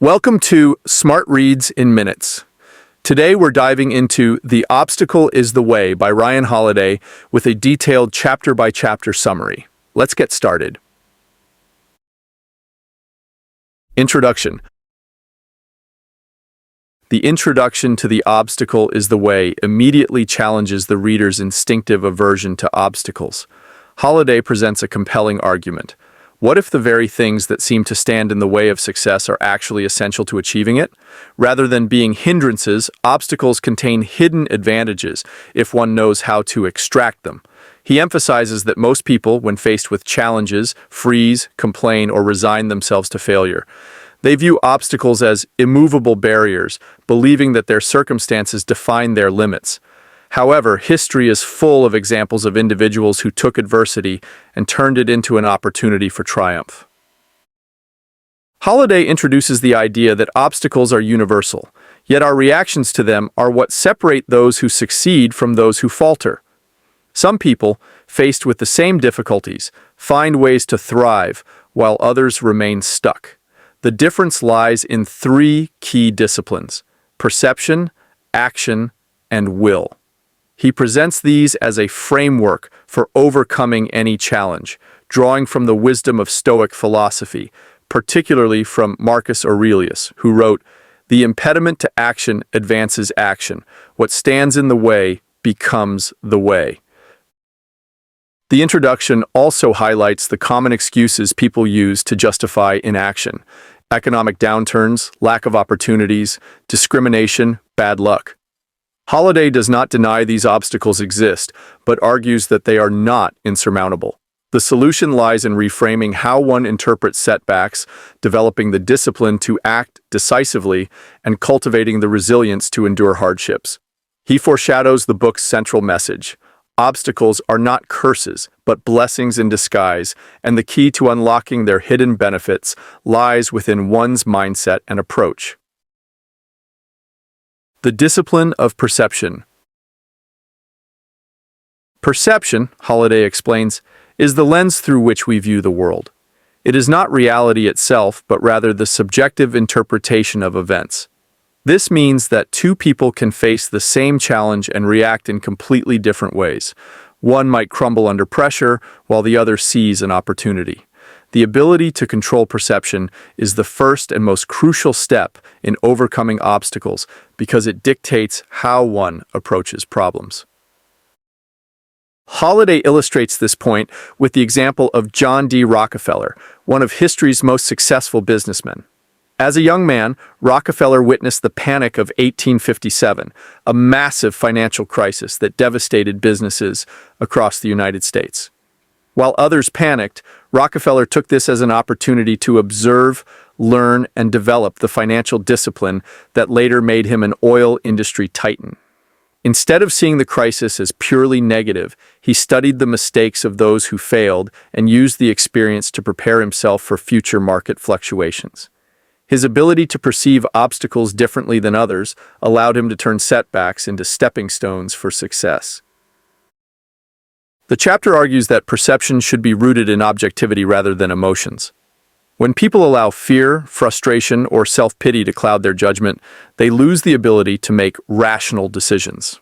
Welcome to Smart Reads in Minutes. Today we're diving into The Obstacle is the Way by Ryan Holiday with a detailed chapter-by-chapter summary. Let's get started. Introduction. The introduction to The Obstacle is the Way immediately challenges the reader's instinctive aversion to obstacles. Holiday presents a compelling argument. What if the very things that seem to stand in the way of success are actually essential to achieving it? Rather than being hindrances, obstacles contain hidden advantages if one knows how to extract them. He emphasizes that most people, when faced with challenges, freeze, complain, or resign themselves to failure. They view obstacles as immovable barriers, believing that their circumstances define their limits. However, history is full of examples of individuals who took adversity and turned it into an opportunity for triumph. Holiday introduces the idea that obstacles are universal, yet our reactions to them are what separate those who succeed from those who falter. Some people, faced with the same difficulties, find ways to thrive, while others remain stuck. The difference lies in three key disciplines: perception, action, and will. He presents these as a framework for overcoming any challenge, drawing from the wisdom of Stoic philosophy, particularly from Marcus Aurelius, who wrote, "The impediment to action advances action. What stands in the way becomes the way." The introduction also highlights the common excuses people use to justify inaction: economic downturns, lack of opportunities, discrimination, bad luck. Holiday does not deny these obstacles exist, but argues that they are not insurmountable. The solution lies in reframing how one interprets setbacks, developing the discipline to act decisively, and cultivating the resilience to endure hardships. He foreshadows the book's central message: obstacles are not curses, but blessings in disguise, and the key to unlocking their hidden benefits lies within one's mindset and approach. The discipline of perception. Perception, Holiday explains, is the lens through which we view the world. It is not reality itself, but rather the subjective interpretation of events. This means that two people can face the same challenge and react in completely different ways. One might crumble under pressure, while the other sees an opportunity. The ability to control perception is the first and most crucial step in overcoming obstacles because it dictates how one approaches problems. Holiday illustrates this point with the example of John D. Rockefeller, one of history's most successful businessmen. As a young man, Rockefeller witnessed the Panic of 1857, a massive financial crisis that devastated businesses across the United States. While others panicked, Rockefeller took this as an opportunity to observe, learn, and develop the financial discipline that later made him an oil industry titan. Instead of seeing the crisis as purely negative, he studied the mistakes of those who failed and used the experience to prepare himself for future market fluctuations. His ability to perceive obstacles differently than others allowed him to turn setbacks into stepping stones for success. The chapter argues that perception should be rooted in objectivity rather than emotions. When people allow fear, frustration, or self-pity to cloud their judgment, they lose the ability to make rational decisions.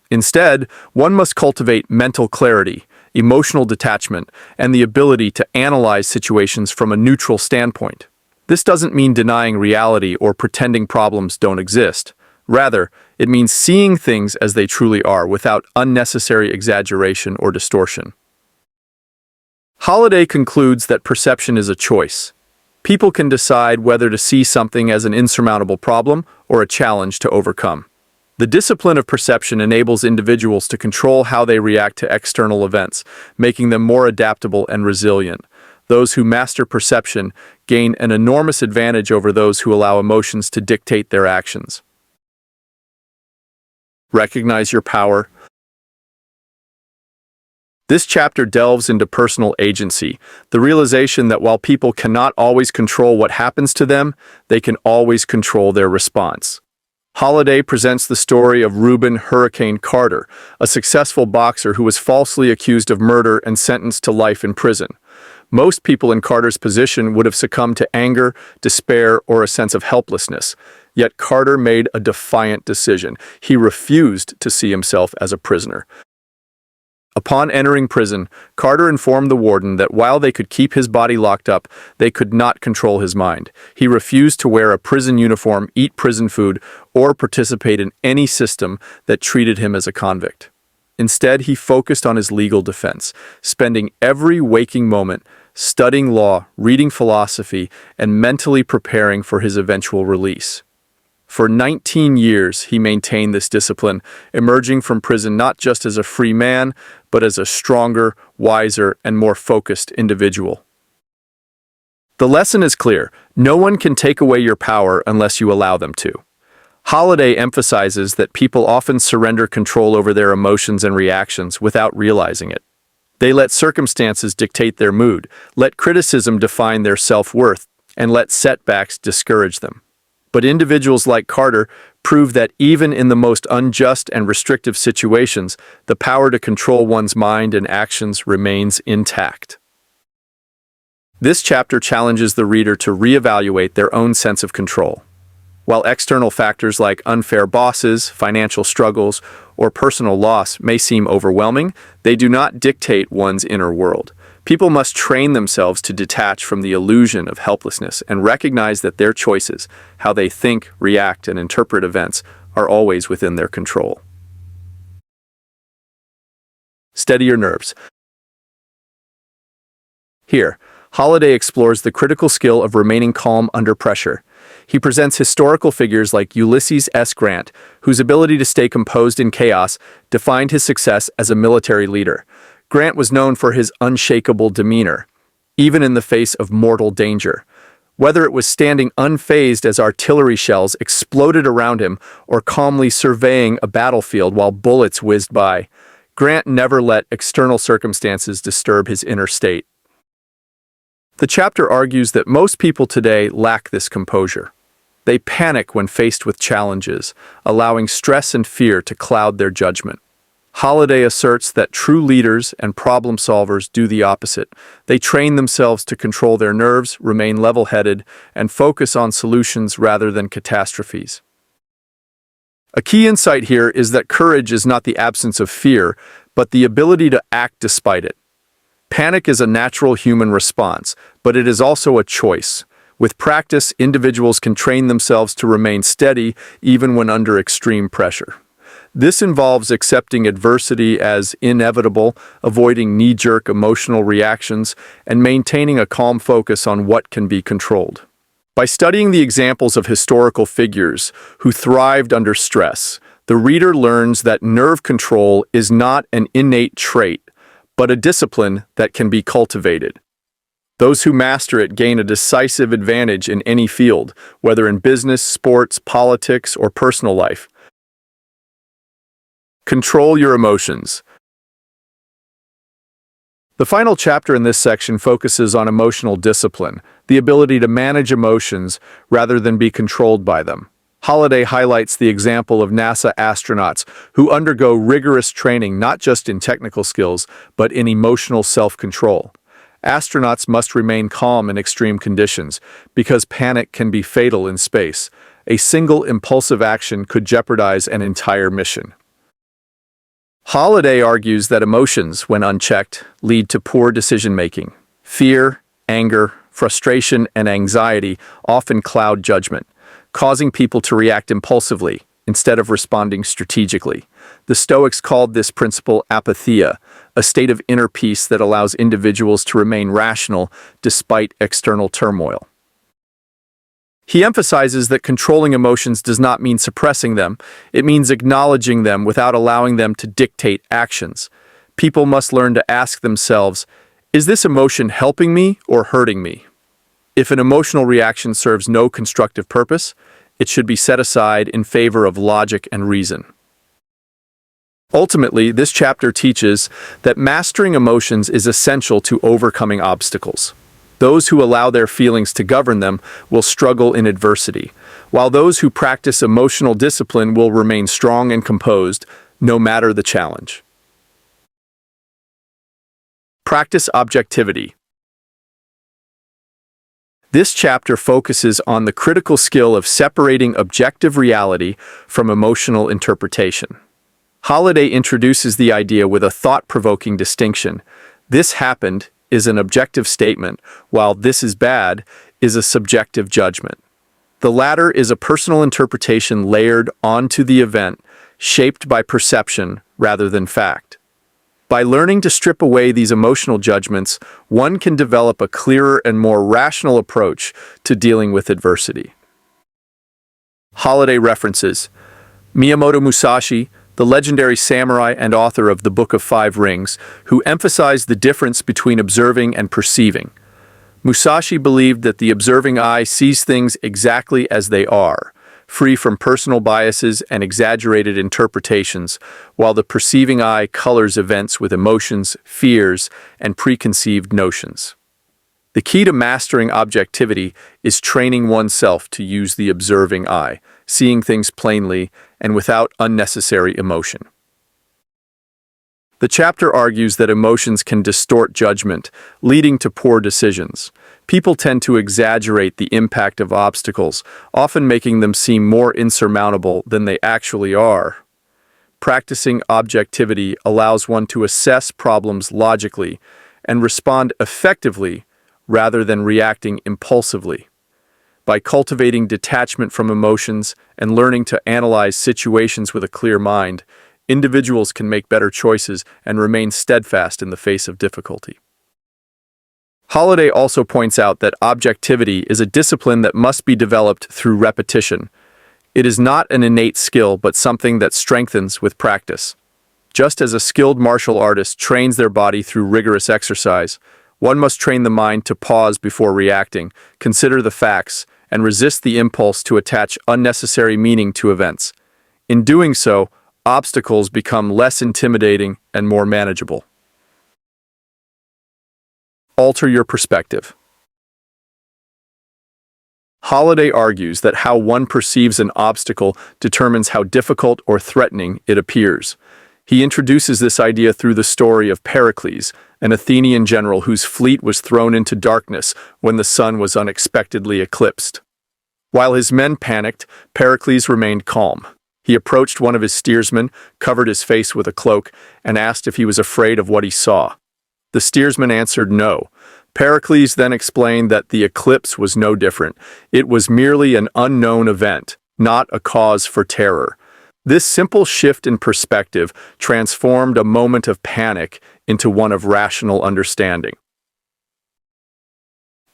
Instead, one must cultivate mental clarity, emotional detachment, and the ability to analyze situations from a neutral standpoint. This doesn't mean denying reality or pretending problems don't exist. Rather, it means seeing things as they truly are without unnecessary exaggeration or distortion. Holiday concludes that perception is a choice. People can decide whether to see something as an insurmountable problem or a challenge to overcome. The discipline of perception enables individuals to control how they react to external events, making them more adaptable and resilient. Those who master perception gain an enormous advantage over those who allow emotions to dictate their actions. Recognize your power. This chapter delves into personal agency, the realization that while people cannot always control what happens to them, they can always control their response. Holiday presents the story of Reuben "Hurricane" Carter, a successful boxer who was falsely accused of murder and sentenced to life in prison. Most people in Carter's position would have succumbed to anger, despair, or a sense of helplessness. Yet Carter made a defiant decision. He refused to see himself as a prisoner. Upon entering prison, Carter informed the warden that while they could keep his body locked up, they could not control his mind. He refused to wear a prison uniform, eat prison food, or participate in any system that treated him as a convict. Instead, he focused on his legal defense, spending every waking moment studying law, reading philosophy, and mentally preparing for his eventual release. For 19 years, he maintained this discipline, emerging from prison not just as a free man, but as a stronger, wiser, and more focused individual. The lesson is clear: no one can take away your power unless you allow them to. Holiday emphasizes that people often surrender control over their emotions and reactions without realizing it. They let circumstances dictate their mood, let criticism define their self-worth, and let setbacks discourage them. But individuals like Carter prove that even in the most unjust and restrictive situations, the power to control one's mind and actions remains intact. This chapter challenges the reader to reevaluate their own sense of control. While external factors like unfair bosses, financial struggles, or personal loss may seem overwhelming, they do not dictate one's inner world. People must train themselves to detach from the illusion of helplessness and recognize that their choices, how they think, react, and interpret events, are always within their control. Steady your nerves. Here, Holiday explores the critical skill of remaining calm under pressure. He presents historical figures like Ulysses S. Grant, whose ability to stay composed in chaos defined his success as a military leader. Grant was known for his unshakable demeanor, even in the face of mortal danger. Whether it was standing unfazed as artillery shells exploded around him or calmly surveying a battlefield while bullets whizzed by, Grant never let external circumstances disturb his inner state. The chapter argues that most people today lack this composure. They panic when faced with challenges, allowing stress and fear to cloud their judgment. Holiday asserts that true leaders and problem solvers do the opposite. They train themselves to control their nerves, remain level-headed, and focus on solutions rather than catastrophes. A key insight here is that courage is not the absence of fear, but the ability to act despite it. Panic is a natural human response, but it is also a choice. With practice, individuals can train themselves to remain steady even when under extreme pressure. This involves accepting adversity as inevitable, avoiding knee-jerk emotional reactions, and maintaining a calm focus on what can be controlled. By studying the examples of historical figures who thrived under stress, the reader learns that nerve control is not an innate trait, but a discipline that can be cultivated. Those who master it gain a decisive advantage in any field, whether in business, sports, politics, or personal life. Control your emotions. The final chapter in this section focuses on emotional discipline, the ability to manage emotions rather than be controlled by them. Holiday highlights the example of NASA astronauts who undergo rigorous training not just in technical skills, but in emotional self-control. Astronauts must remain calm in extreme conditions because panic can be fatal in space. A single impulsive action could jeopardize an entire mission. Holiday argues that emotions, when unchecked, lead to poor decision-making. Fear, anger, frustration, and anxiety often cloud judgment, causing people to react impulsively instead of responding strategically. The Stoics called this principle apatheia, a state of inner peace that allows individuals to remain rational despite external turmoil. He emphasizes that controlling emotions does not mean suppressing them. It means acknowledging them without allowing them to dictate actions. People must learn to ask themselves, is this emotion helping me or hurting me? If an emotional reaction serves no constructive purpose, it should be set aside in favor of logic and reason. Ultimately, this chapter teaches that mastering emotions is essential to overcoming obstacles. Those who allow their feelings to govern them will struggle in adversity, while those who practice emotional discipline will remain strong and composed, no matter the challenge. Practice objectivity. This chapter focuses on the critical skill of separating objective reality from emotional interpretation. Holiday introduces the idea with a thought-provoking distinction. This happened is an objective statement, while this is bad is a subjective judgment. The latter is a personal interpretation layered onto the event, shaped by perception rather than fact. By learning to strip away these emotional judgments, one can develop a clearer and more rational approach to dealing with adversity. Holiday references: Miyamoto Musashi, the legendary samurai and author of the Book of Five Rings, who emphasized the difference between observing and perceiving. Musashi believed that the observing eye sees things exactly as they are, free from personal biases and exaggerated interpretations, while the perceiving eye colors events with emotions, fears, and preconceived notions. The key to mastering objectivity is training oneself to use the observing eye, seeing things plainly and without unnecessary emotion. The chapter argues that emotions can distort judgment, leading to poor decisions. People tend to exaggerate the impact of obstacles, often making them seem more insurmountable than they actually are. Practicing objectivity allows one to assess problems logically and respond effectively rather than reacting impulsively. By cultivating detachment from emotions and learning to analyze situations with a clear mind, individuals can make better choices and remain steadfast in the face of difficulty. Holiday also points out that objectivity is a discipline that must be developed through repetition. It is not an innate skill, but something that strengthens with practice. Just as a skilled martial artist trains their body through rigorous exercise, one must train the mind to pause before reacting, consider the facts, and resist the impulse to attach unnecessary meaning to events. In doing so, obstacles become less intimidating and more manageable. Alter your perspective. Holiday argues that how one perceives an obstacle determines how difficult or threatening it appears. He introduces this idea through the story of Pericles, an Athenian general whose fleet was thrown into darkness when the sun was unexpectedly eclipsed. While his men panicked, Pericles remained calm. He approached one of his steersmen, covered his face with a cloak, and asked if he was afraid of what he saw. The steersman answered no. Pericles then explained that the eclipse was no different. It was merely an unknown event, not a cause for terror. This simple shift in perspective transformed a moment of panic into one of rational understanding.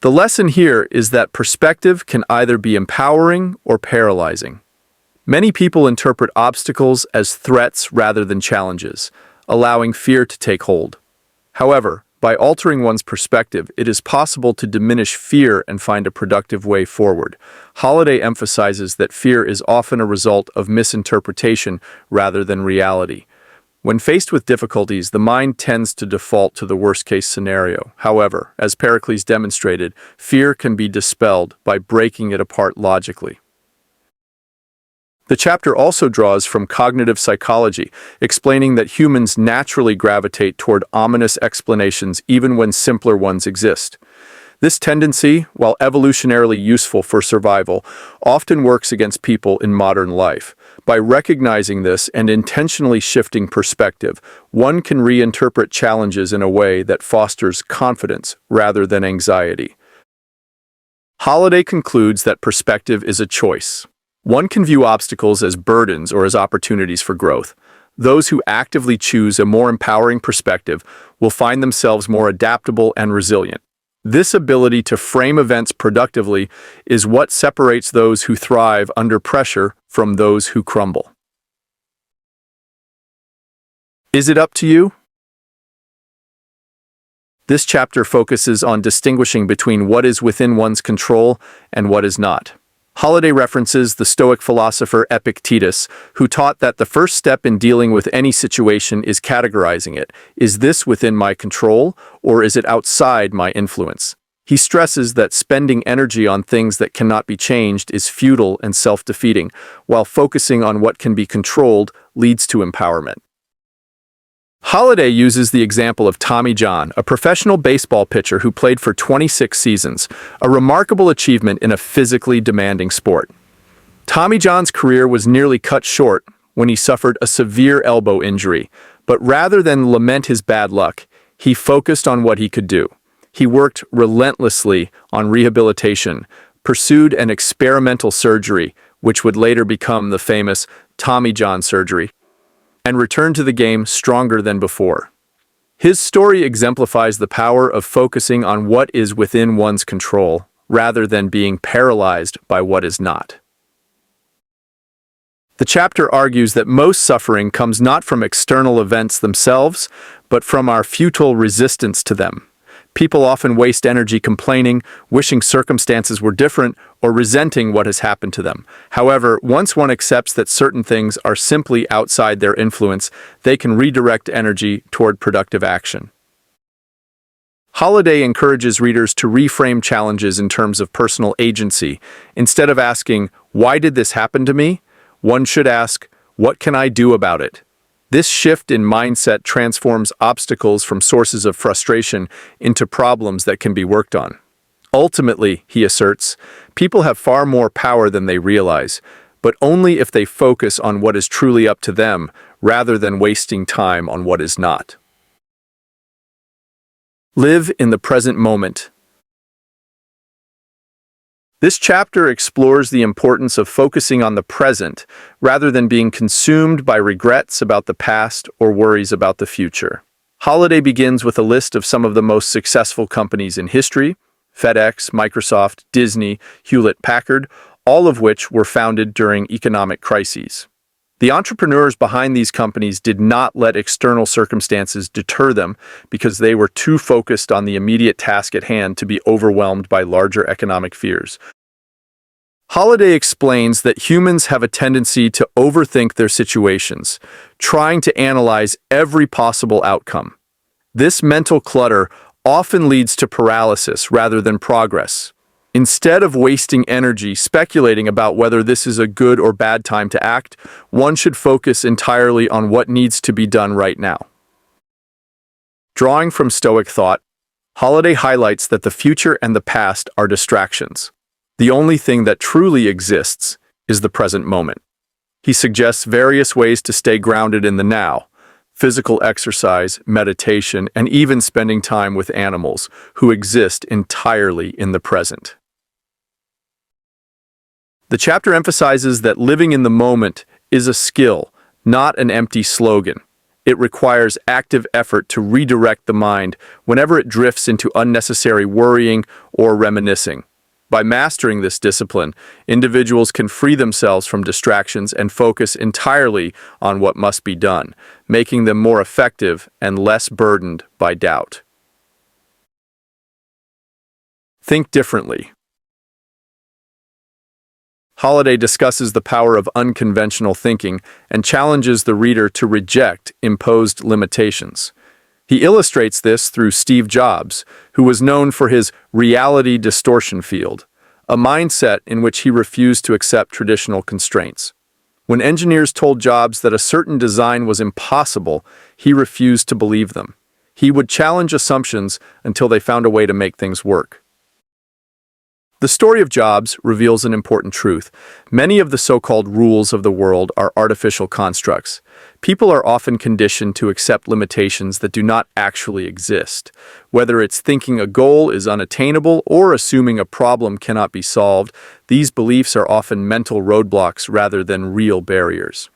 The lesson here is that perspective can either be empowering or paralyzing. Many people interpret obstacles as threats rather than challenges, allowing fear to take hold. However, by altering one's perspective, it is possible to diminish fear and find a productive way forward. Holiday emphasizes that fear is often a result of misinterpretation rather than reality. When faced with difficulties, the mind tends to default to the worst-case scenario. However, as Pericles demonstrated, fear can be dispelled by breaking it apart logically. The chapter also draws from cognitive psychology, explaining that humans naturally gravitate toward ominous explanations even when simpler ones exist. This tendency, while evolutionarily useful for survival, often works against people in modern life. By recognizing this and intentionally shifting perspective, one can reinterpret challenges in a way that fosters confidence rather than anxiety. Holiday concludes that perspective is a choice. One can view obstacles as burdens or as opportunities for growth. Those who actively choose a more empowering perspective will find themselves more adaptable and resilient. This ability to frame events productively is what separates those who thrive under pressure from those who crumble. Is it up to you? This chapter focuses on distinguishing between what is within one's control and what is not. Holiday references the Stoic philosopher Epictetus, who taught that the first step in dealing with any situation is categorizing it. Is this within my control, or is it outside my influence? He stresses that spending energy on things that cannot be changed is futile and self-defeating, while focusing on what can be controlled leads to empowerment. Holiday uses the example of Tommy John, a professional baseball pitcher who played for 26 seasons, a remarkable achievement in a physically demanding sport. Tommy John's career was nearly cut short when he suffered a severe elbow injury, but rather than lament his bad luck, he focused on what he could do. He worked relentlessly on rehabilitation, pursued an experimental surgery, which would later become the famous Tommy John surgery, and returned to the game stronger than before. His story exemplifies the power of focusing on what is within one's control, rather than being paralyzed by what is not. The chapter argues that most suffering comes not from external events themselves, but from our futile resistance to them. People often waste energy complaining, wishing circumstances were different, or resenting what has happened to them. However, once one accepts that certain things are simply outside their influence, they can redirect energy toward productive action. Holiday encourages readers to reframe challenges in terms of personal agency. Instead of asking, "Why did this happen to me?" one should ask, "What can I do about it?" This shift in mindset transforms obstacles from sources of frustration into problems that can be worked on. Ultimately, he asserts, people have far more power than they realize, but only if they focus on what is truly up to them, rather than wasting time on what is not. Live in the present moment. This chapter explores the importance of focusing on the present, rather than being consumed by regrets about the past or worries about the future. Holiday begins with a list of some of the most successful companies in history: FedEx, Microsoft, Disney, Hewlett-Packard, all of which were founded during economic crises. The entrepreneurs behind these companies did not let external circumstances deter them because they were too focused on the immediate task at hand to be overwhelmed by larger economic fears. Holiday explains that humans have a tendency to overthink their situations, trying to analyze every possible outcome. This mental clutter often leads to paralysis rather than progress. Instead of wasting energy speculating about whether this is a good or bad time to act, one should focus entirely on what needs to be done right now. Drawing from Stoic thought, Holiday highlights that the future and the past are distractions. The only thing that truly exists is the present moment. He suggests various ways to stay grounded in the now: physical exercise, meditation, and even spending time with animals who exist entirely in the present. The chapter emphasizes that living in the moment is a skill, not an empty slogan. It requires active effort to redirect the mind whenever it drifts into unnecessary worrying or reminiscing. By mastering this discipline, individuals can free themselves from distractions and focus entirely on what must be done, making them more effective and less burdened by doubt. Think differently. Holiday discusses the power of unconventional thinking and challenges the reader to reject imposed limitations. He illustrates this through Steve Jobs, who was known for his reality distortion field, a mindset in which he refused to accept traditional constraints. When engineers told Jobs that a certain design was impossible, he refused to believe them. He would challenge assumptions until they found a way to make things work. The story of Jobs reveals an important truth. Many of the so-called rules of the world are artificial constructs. People are often conditioned to accept limitations that do not actually exist. Whether it's thinking a goal is unattainable or assuming a problem cannot be solved, these beliefs are often mental roadblocks rather than real barriers.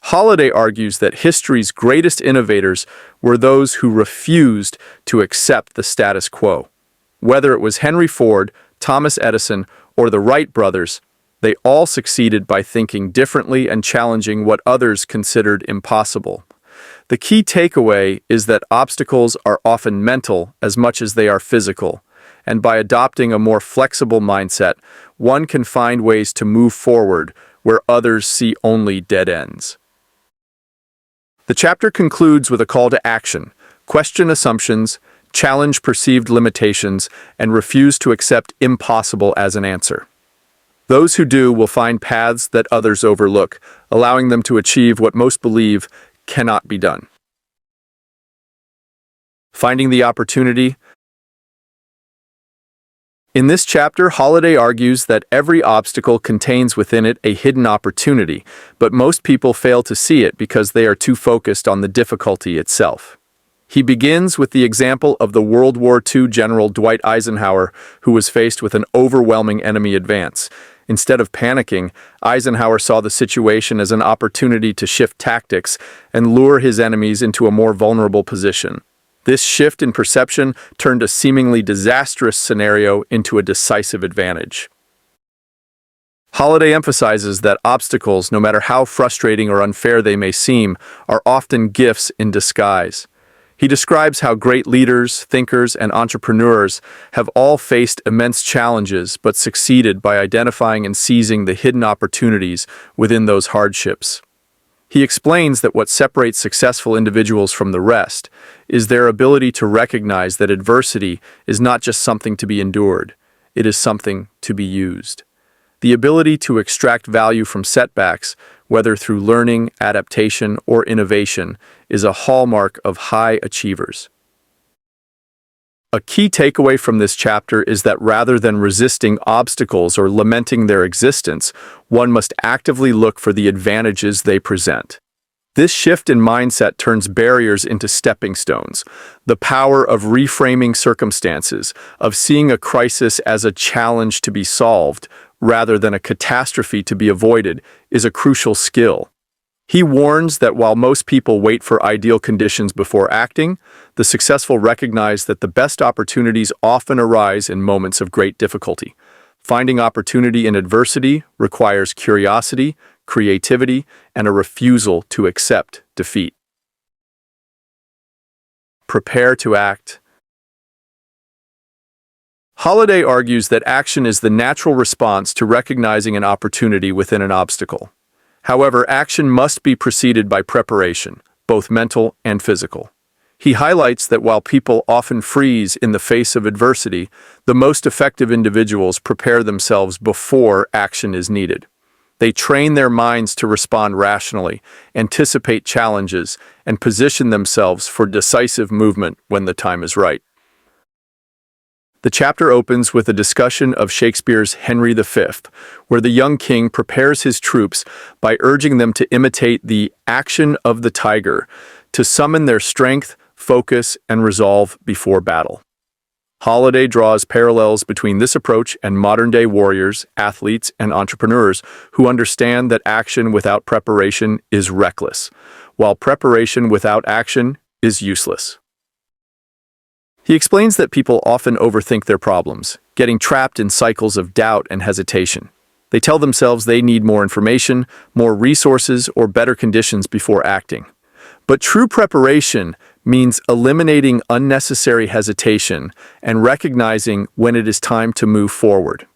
Holiday argues that history's greatest innovators were those who refused to accept the status quo. Whether it was Henry Ford, Thomas Edison, or the Wright brothers, they all succeeded by thinking differently and challenging what others considered impossible. The key takeaway is that obstacles are often mental as much as they are physical, and by adopting a more flexible mindset, one can find ways to move forward where others see only dead ends. The chapter concludes with a call to action: question assumptions, challenge perceived limitations, and refuse to accept impossible as an answer. Those who do will find paths that others overlook, allowing them to achieve what most believe cannot be done. Finding the opportunity. In this chapter, Holiday argues that every obstacle contains within it a hidden opportunity, but most people fail to see it because they are too focused on the difficulty itself. He begins with the example of the World War II General Dwight Eisenhower, who was faced with an overwhelming enemy advance. Instead of panicking, Eisenhower saw the situation as an opportunity to shift tactics and lure his enemies into a more vulnerable position. This shift in perception turned a seemingly disastrous scenario into a decisive advantage. Holiday emphasizes that obstacles, no matter how frustrating or unfair they may seem, are often gifts in disguise. He describes how great leaders, thinkers, and entrepreneurs have all faced immense challenges but succeeded by identifying and seizing the hidden opportunities within those hardships. He explains that what separates successful individuals from the rest is their ability to recognize that adversity is not just something to be endured, it is something to be used. The ability to extract value from setbacks, whether through learning, adaptation, or innovation, is a hallmark of high achievers. A key takeaway from this chapter is that rather than resisting obstacles or lamenting their existence, one must actively look for the advantages they present. This shift in mindset turns barriers into stepping stones. The power of reframing circumstances, of seeing a crisis as a challenge to be solved, rather than a catastrophe to be avoided, is a crucial skill. He warns that while most people wait for ideal conditions before acting, the successful recognize that the best opportunities often arise in moments of great difficulty. Finding opportunity in adversity requires curiosity, creativity, and a refusal to accept defeat. Prepare to act. Holiday argues that action is the natural response to recognizing an opportunity within an obstacle. However, action must be preceded by preparation, both mental and physical. He highlights that while people often freeze in the face of adversity, the most effective individuals prepare themselves before action is needed. They train their minds to respond rationally, anticipate challenges, and position themselves for decisive movement when the time is right. The chapter opens with a discussion of Shakespeare's Henry V, where the young king prepares his troops by urging them to imitate the action of the tiger, to summon their strength, focus, and resolve before battle. Holiday draws parallels between this approach and modern-day warriors, athletes, and entrepreneurs who understand that action without preparation is reckless, while preparation without action is useless. He explains that people often overthink their problems, getting trapped in cycles of doubt and hesitation. They tell themselves they need more information, more resources, or better conditions before acting. But true preparation means eliminating unnecessary hesitation and recognizing when it is time to move forward.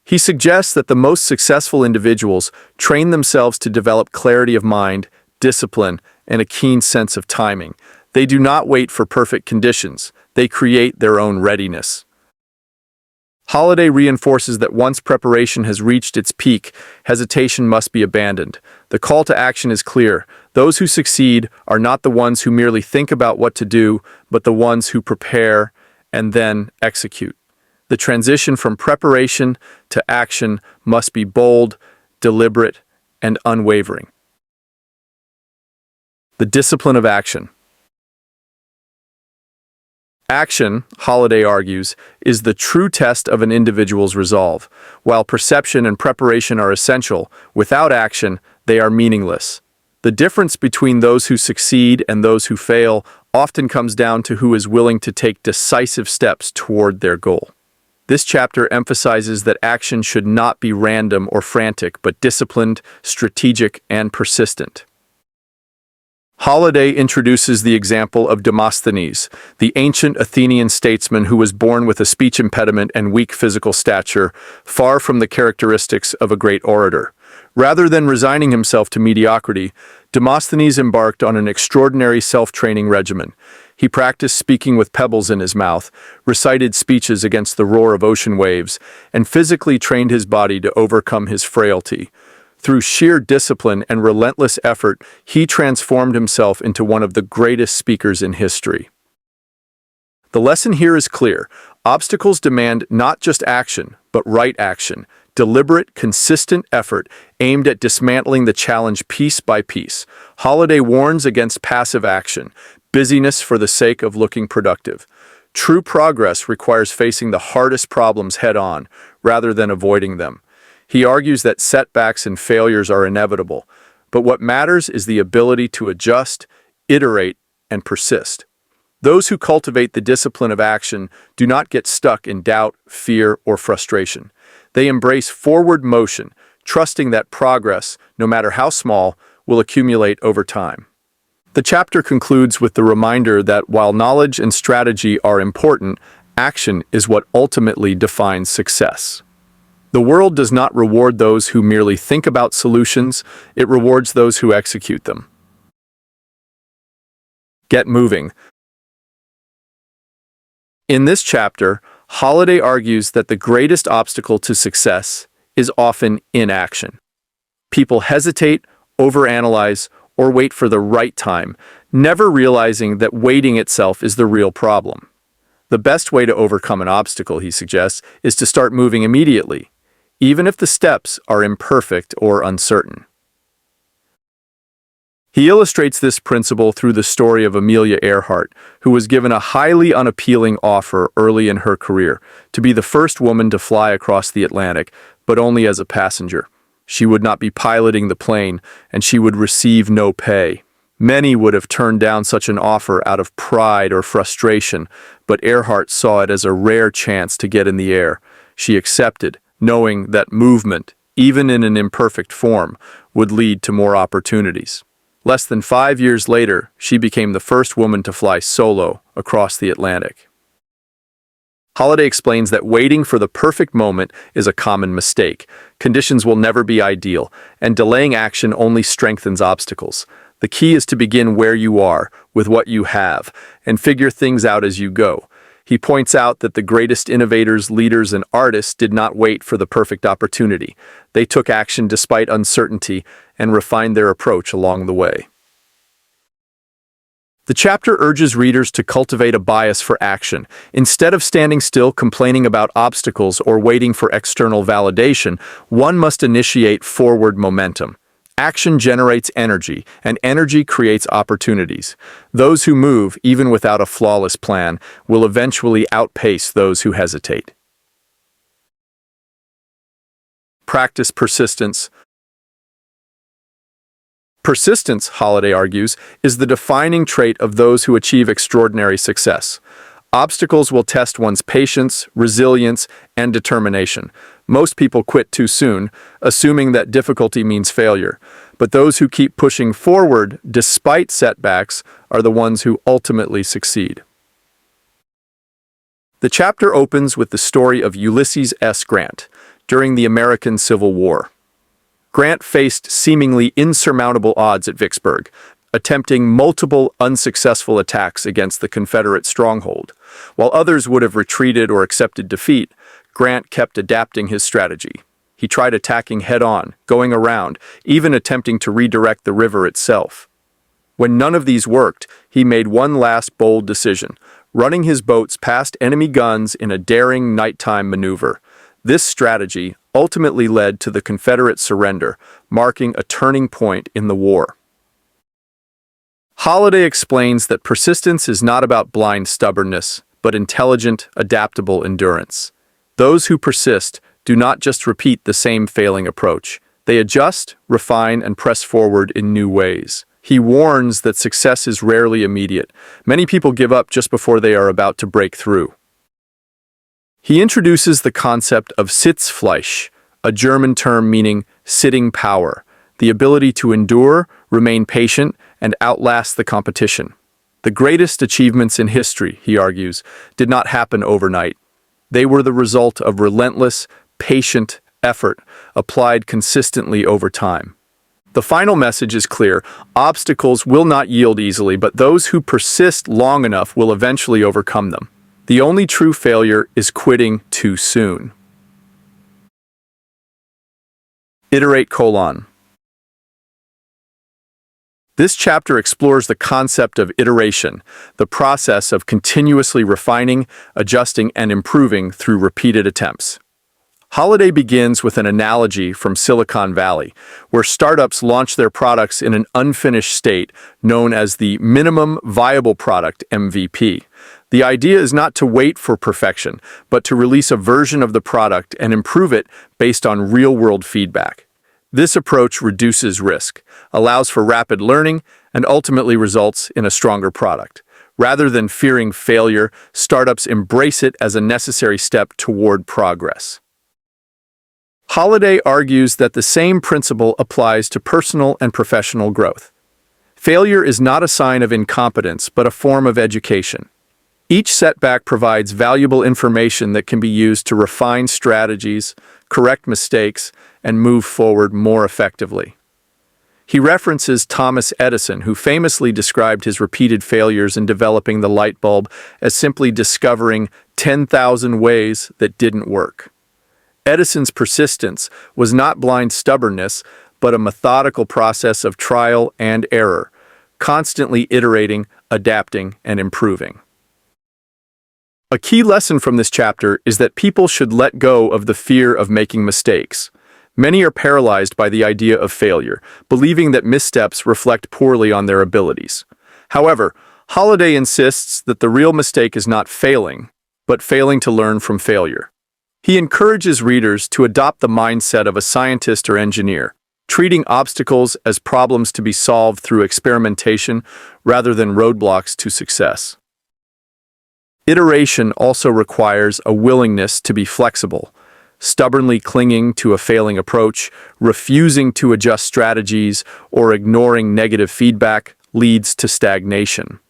He suggests that the most successful individuals train themselves to develop clarity of mind, discipline, and a keen sense of timing. They do not wait for perfect conditions. They create their own readiness. Holiday reinforces that once preparation has reached its peak, hesitation must be abandoned. The call to action is clear. Those who succeed are not the ones who merely think about what to do, but the ones who prepare and then execute. The transition from preparation to action must be bold, deliberate, and unwavering. The discipline of action. Action, Holiday argues, is the true test of an individual's resolve. While perception and preparation are essential, without action, they are meaningless. The difference between those who succeed and those who fail often comes down to who is willing to take decisive steps toward their goal. This chapter emphasizes that action should not be random or frantic, but disciplined, strategic, and persistent. Holiday introduces the example of Demosthenes, the ancient Athenian statesman who was born with a speech impediment and weak physical stature, far from the characteristics of a great orator. Rather than resigning himself to mediocrity, Demosthenes embarked on an extraordinary self-training regimen. He practiced speaking with pebbles in his mouth, recited speeches against the roar of ocean waves, and physically trained his body to overcome his frailty. Through sheer discipline and relentless effort, he transformed himself into one of the greatest speakers in history. The lesson here is clear. Obstacles demand not just action, but right action, deliberate, consistent effort aimed at dismantling the challenge piece by piece. Holiday warns against passive action, busyness for the sake of looking productive. True progress requires facing the hardest problems head-on, rather than avoiding them. He argues that setbacks and failures are inevitable, but what matters is the ability to adjust, iterate, and persist. Those who cultivate the discipline of action do not get stuck in doubt, fear, or frustration. They embrace forward motion, trusting that progress, no matter how small, will accumulate over time. The chapter concludes with the reminder that while knowledge and strategy are important, action is what ultimately defines success. The world does not reward those who merely think about solutions, it rewards those who execute them. Get moving. In this chapter, Holiday argues that the greatest obstacle to success is often inaction. People hesitate, overanalyze, or wait for the right time, never realizing that waiting itself is the real problem. The best way to overcome an obstacle, he suggests, is to start moving immediately, even if the steps are imperfect or uncertain. He illustrates this principle through the story of Amelia Earhart, who was given a highly unappealing offer early in her career to be the first woman to fly across the Atlantic, but only as a passenger. She would not be piloting the plane, and she would receive no pay. Many would have turned down such an offer out of pride or frustration, but Earhart saw it as a rare chance to get in the air. She accepted, knowing that movement, even in an imperfect form, would lead to more opportunities. Less than 5 years later, she became the first woman to fly solo across the Atlantic. Holiday explains that waiting for the perfect moment is a common mistake. Conditions will never be ideal, and delaying action only strengthens obstacles. The key is to begin where you are, with what you have, and figure things out as you go. He points out that the greatest innovators, leaders, and artists did not wait for the perfect opportunity. They took action despite uncertainty and refined their approach along the way. The chapter urges readers to cultivate a bias for action. Instead of standing still complaining about obstacles or waiting for external validation, one must initiate forward momentum. Action generates energy, and energy creates opportunities. Those who move, even without a flawless plan, will eventually outpace those who hesitate. Practice persistence. Persistence, Holiday argues, is the defining trait of those who achieve extraordinary success. Obstacles will test one's patience, resilience, and determination. Most people quit too soon, assuming that difficulty means failure. But those who keep pushing forward, despite setbacks, are the ones who ultimately succeed. The chapter opens with the story of Ulysses S. Grant during the American Civil War. Grant faced seemingly insurmountable odds at Vicksburg, attempting multiple unsuccessful attacks against the Confederate stronghold. While others would have retreated or accepted defeat, Grant kept adapting his strategy. He tried attacking head-on, going around, even attempting to redirect the river itself. When none of these worked, he made one last bold decision, running his boats past enemy guns in a daring nighttime maneuver. This strategy ultimately led to the Confederate surrender, marking a turning point in the war. Holiday explains that persistence is not about blind stubbornness, but intelligent, adaptable endurance. Those who persist do not just repeat the same failing approach. They adjust, refine, and press forward in new ways. He warns that success is rarely immediate. Many people give up just before they are about to break through. He introduces the concept of Sitzfleisch, a German term meaning sitting power, the ability to endure, remain patient, and outlast the competition. The greatest achievements in history, he argues, did not happen overnight. They were the result of relentless, patient effort applied consistently over time. The final message is clear. Obstacles will not yield easily, but those who persist long enough will eventually overcome them. The only true failure is quitting too soon. Iterate : This chapter explores the concept of iteration, the process of continuously refining, adjusting, and improving through repeated attempts. Holiday begins with an analogy from Silicon Valley, where startups launch their products in an unfinished state known as the minimum viable product (MVP). The idea is not to wait for perfection, but to release a version of the product and improve it based on real-world feedback. This approach reduces risk, allows for rapid learning, and ultimately results in a stronger product. Rather than fearing failure, startups embrace it as a necessary step toward progress. Holiday argues that the same principle applies to personal and professional growth. Failure is not a sign of incompetence, but a form of education. Each setback provides valuable information that can be used to refine strategies, correct mistakes, and move forward more effectively. He references Thomas Edison, who famously described his repeated failures in developing the light bulb as simply discovering 10,000 ways that didn't work. Edison's persistence was not blind stubbornness, but a methodical process of trial and error, constantly iterating, adapting, and improving. A key lesson from this chapter is that people should let go of the fear of making mistakes. Many are paralyzed by the idea of failure, believing that missteps reflect poorly on their abilities. However, Holiday insists that the real mistake is not failing, but failing to learn from failure. He encourages readers to adopt the mindset of a scientist or engineer, treating obstacles as problems to be solved through experimentation rather than roadblocks to success. Iteration also requires a willingness to be flexible. Stubbornly clinging to a failing approach, refusing to adjust strategies, or ignoring negative feedback leads to stagnation.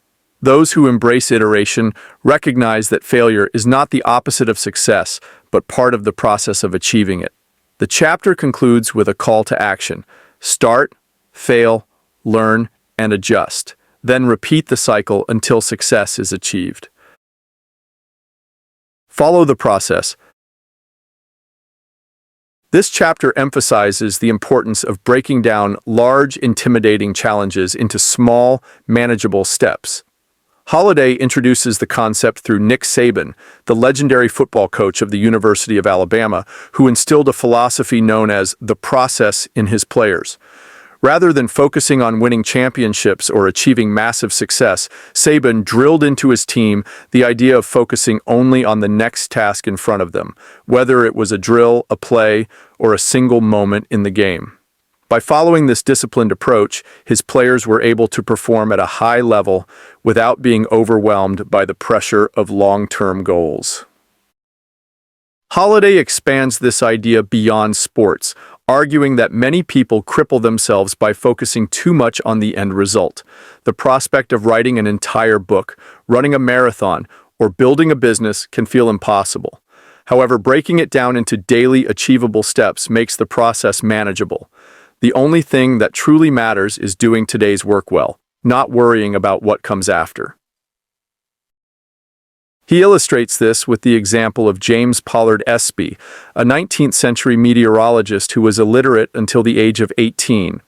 Those who embrace iteration recognize that failure is not the opposite of success, but part of the process of achieving it. The chapter concludes with a call to action. Start, fail, learn, and adjust. Then repeat the cycle until success is achieved. Follow the process. This chapter emphasizes the importance of breaking down large, intimidating challenges into small, manageable steps. Holiday introduces the concept through Nick Saban, the legendary football coach of the University of Alabama, who instilled a philosophy known as the process in his players. Rather than focusing on winning championships or achieving massive success, Saban drilled into his team the idea of focusing only on the next task in front of them, whether it was a drill, a play, or a single moment in the game. By following this disciplined approach, his players were able to perform at a high level without being overwhelmed by the pressure of long-term goals. Holiday expands this idea beyond sports, arguing that many people cripple themselves by focusing too much on the end result. The prospect of writing an entire book, running a marathon, or building a business can feel impossible. However, breaking it down into daily achievable steps makes the process manageable. The only thing that truly matters is doing today's work well, not worrying about what comes after. He illustrates this with the example of James Pollard Espy, a 19th-century meteorologist who was illiterate until the age of 18.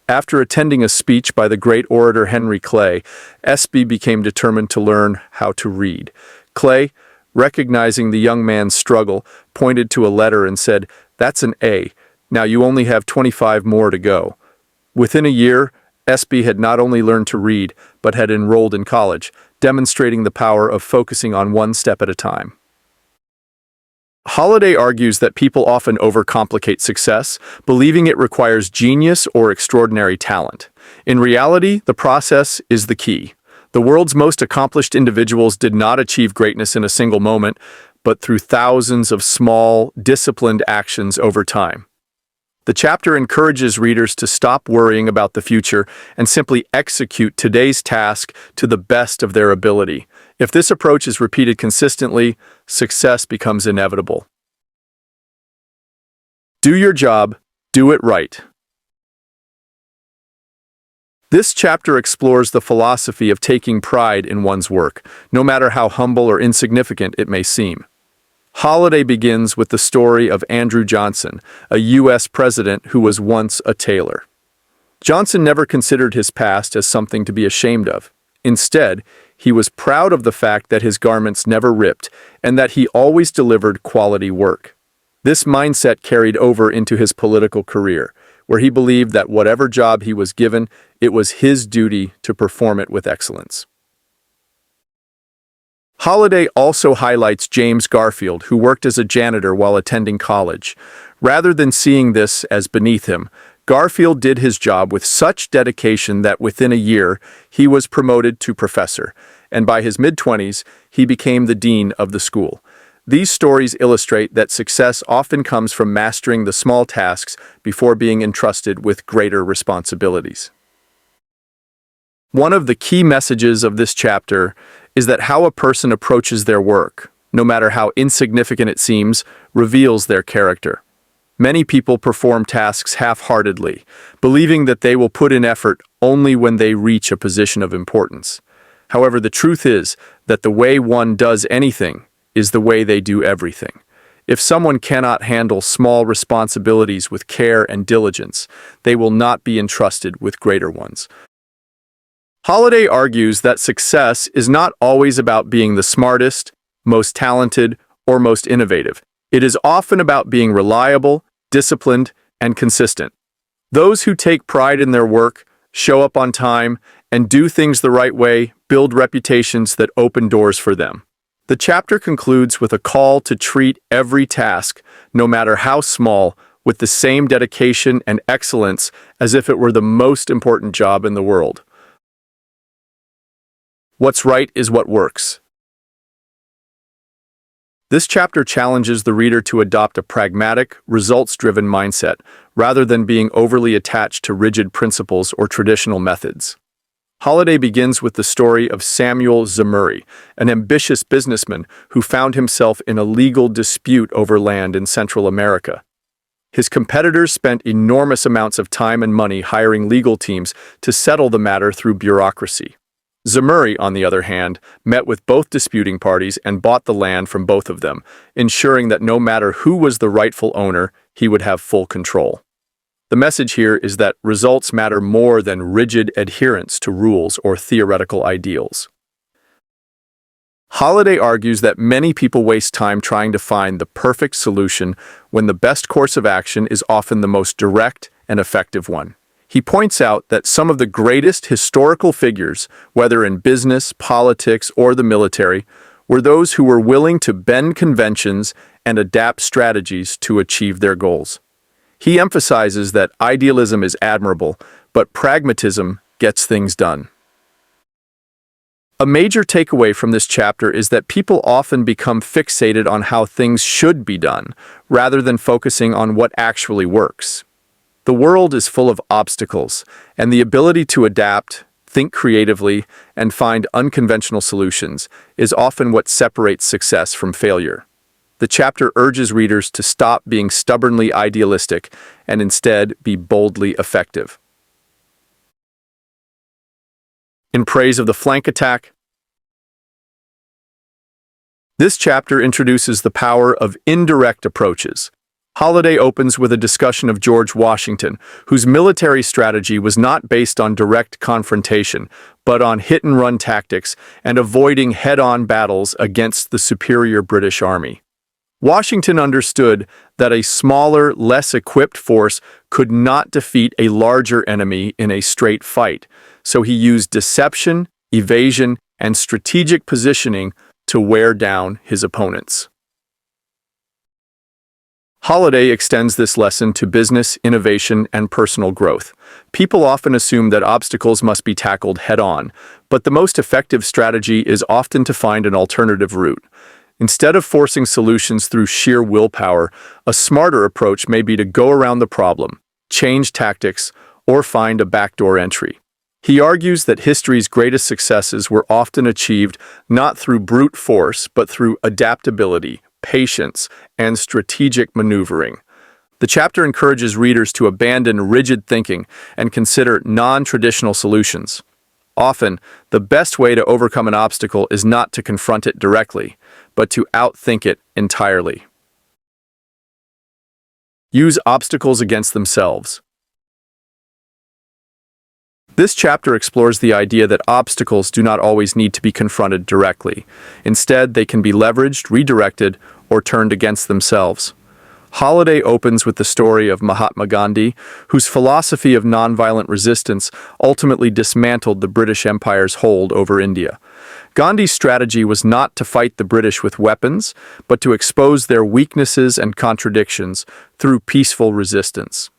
After attending a speech by the great orator Henry Clay, Espy became determined to learn how to read. Clay, recognizing the young man's struggle, pointed to a letter and said, "That's an A. Now you only have 25 more to go." Within a year, Espy had not only learned to read, but had enrolled in college, demonstrating the power of focusing on one step at a time. Holiday argues that people often overcomplicate success, believing it requires genius or extraordinary talent. In reality, the process is the key. The world's most accomplished individuals did not achieve greatness in a single moment, but through thousands of small, disciplined actions over time. The chapter encourages readers to stop worrying about the future and simply execute today's task to the best of their ability. If this approach is repeated consistently, success becomes inevitable. Do your job, do it right. This chapter explores the philosophy of taking pride in one's work, no matter how humble or insignificant it may seem. Holiday begins with the story of Andrew Johnson, a U.S. president who was once a tailor. Johnson never considered his past as something to be ashamed of. Instead, he was proud of the fact that his garments never ripped and that he always delivered quality work. This mindset carried over into his political career, where he believed that whatever job he was given, it was his duty to perform it with excellence. Holiday also highlights James Garfield, who worked as a janitor while attending college. Rather than seeing this as beneath him, Garfield did his job with such dedication that within a year, he was promoted to professor, and by his mid-20s, he became the dean of the school. These stories illustrate that success often comes from mastering the small tasks before being entrusted with greater responsibilities. One of the key messages of this chapter is that how a person approaches their work, no matter how insignificant it seems, reveals their character. Many people perform tasks half-heartedly, believing that they will put in effort only when they reach a position of importance. However, the truth is that the way one does anything is the way they do everything. If someone cannot handle small responsibilities with care and diligence, they will not be entrusted with greater ones. Holiday argues that success is not always about being the smartest, most talented, or most innovative. It is often about being reliable, disciplined, and consistent. Those who take pride in their work, show up on time, and do things the right way build reputations that open doors for them. The chapter concludes with a call to treat every task, no matter how small, with the same dedication and excellence as if it were the most important job in the world. What's right is what works. This chapter challenges the reader to adopt a pragmatic, results-driven mindset, rather than being overly attached to rigid principles or traditional methods. Holiday begins with the story of Samuel Zemurray, an ambitious businessman who found himself in a legal dispute over land in Central America. His competitors spent enormous amounts of time and money hiring legal teams to settle the matter through bureaucracy. Zemurray, on the other hand, met with both disputing parties and bought the land from both of them, ensuring that no matter who was the rightful owner, he would have full control. The message here is that results matter more than rigid adherence to rules or theoretical ideals. Holiday argues that many people waste time trying to find the perfect solution when the best course of action is often the most direct and effective one. He points out that some of the greatest historical figures, whether in business, politics, or the military, were those who were willing to bend conventions and adapt strategies to achieve their goals. He emphasizes that idealism is admirable, but pragmatism gets things done. A major takeaway from this chapter is that people often become fixated on how things should be done, rather than focusing on what actually works. The world is full of obstacles, and the ability to adapt, think creatively, and find unconventional solutions is often what separates success from failure. The chapter urges readers to stop being stubbornly idealistic and instead be boldly effective. In praise of the flank attack, this chapter introduces the power of indirect approaches. Holiday opens with a discussion of George Washington, whose military strategy was not based on direct confrontation, but on hit-and-run tactics and avoiding head-on battles against the superior British army. Washington understood that a smaller, less equipped force could not defeat a larger enemy in a straight fight, so he used deception, evasion, and strategic positioning to wear down his opponents. Holiday extends this lesson to business, innovation, and personal growth. People often assume that obstacles must be tackled head-on, but the most effective strategy is often to find an alternative route. Instead of forcing solutions through sheer willpower, a smarter approach may be to go around the problem, change tactics, or find a backdoor entry. He argues that history's greatest successes were often achieved not through brute force, but through adaptability, patience, and strategic maneuvering. The chapter encourages readers to abandon rigid thinking and consider non-traditional solutions. Often, the best way to overcome an obstacle is not to confront it directly, but to outthink it entirely. Use obstacles against themselves. This chapter explores the idea that obstacles do not always need to be confronted directly. Instead, they can be leveraged, redirected, or turned against themselves. Holiday opens with the story of Mahatma Gandhi, whose philosophy of nonviolent resistance ultimately dismantled the British Empire's hold over India. Gandhi's strategy was not to fight the British with weapons, but to expose their weaknesses and contradictions through peaceful resistance.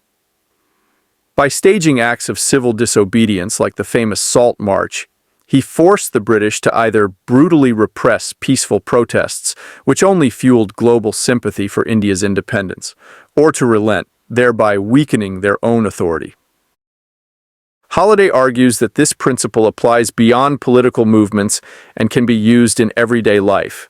By staging acts of civil disobedience like the famous Salt March, he forced the British to either brutally repress peaceful protests, which only fueled global sympathy for India's independence, or to relent, thereby weakening their own authority. Holiday argues that this principle applies beyond political movements and can be used in everyday life.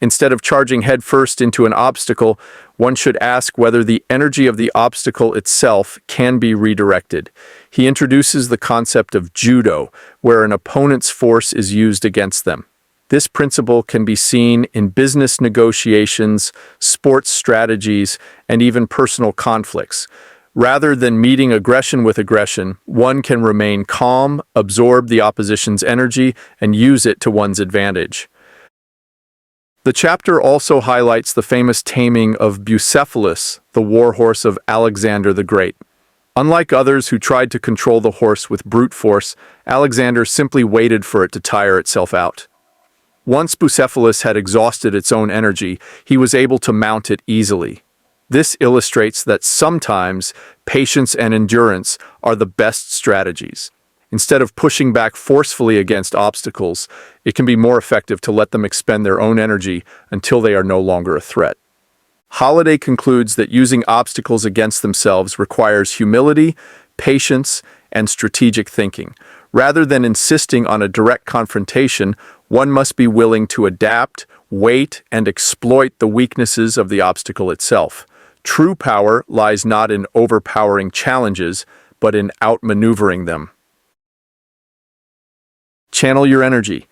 Instead of charging headfirst into an obstacle, one should ask whether the energy of the obstacle itself can be redirected. He introduces the concept of judo, where an opponent's force is used against them. This principle can be seen in business negotiations, sports strategies, and even personal conflicts. Rather than meeting aggression with aggression, one can remain calm, absorb the opposition's energy, and use it to one's advantage. The chapter also highlights the famous taming of Bucephalus, the warhorse of Alexander the Great. Unlike others who tried to control the horse with brute force, Alexander simply waited for it to tire itself out. Once Bucephalus had exhausted its own energy, he was able to mount it easily. This illustrates that sometimes patience and endurance are the best strategies. Instead of pushing back forcefully against obstacles, it can be more effective to let them expend their own energy until they are no longer a threat. Holiday concludes that using obstacles against themselves requires humility, patience, and strategic thinking. Rather than insisting on a direct confrontation, one must be willing to adapt, wait, and exploit the weaknesses of the obstacle itself. True power lies not in overpowering challenges, but in outmaneuvering them. Channel your energy.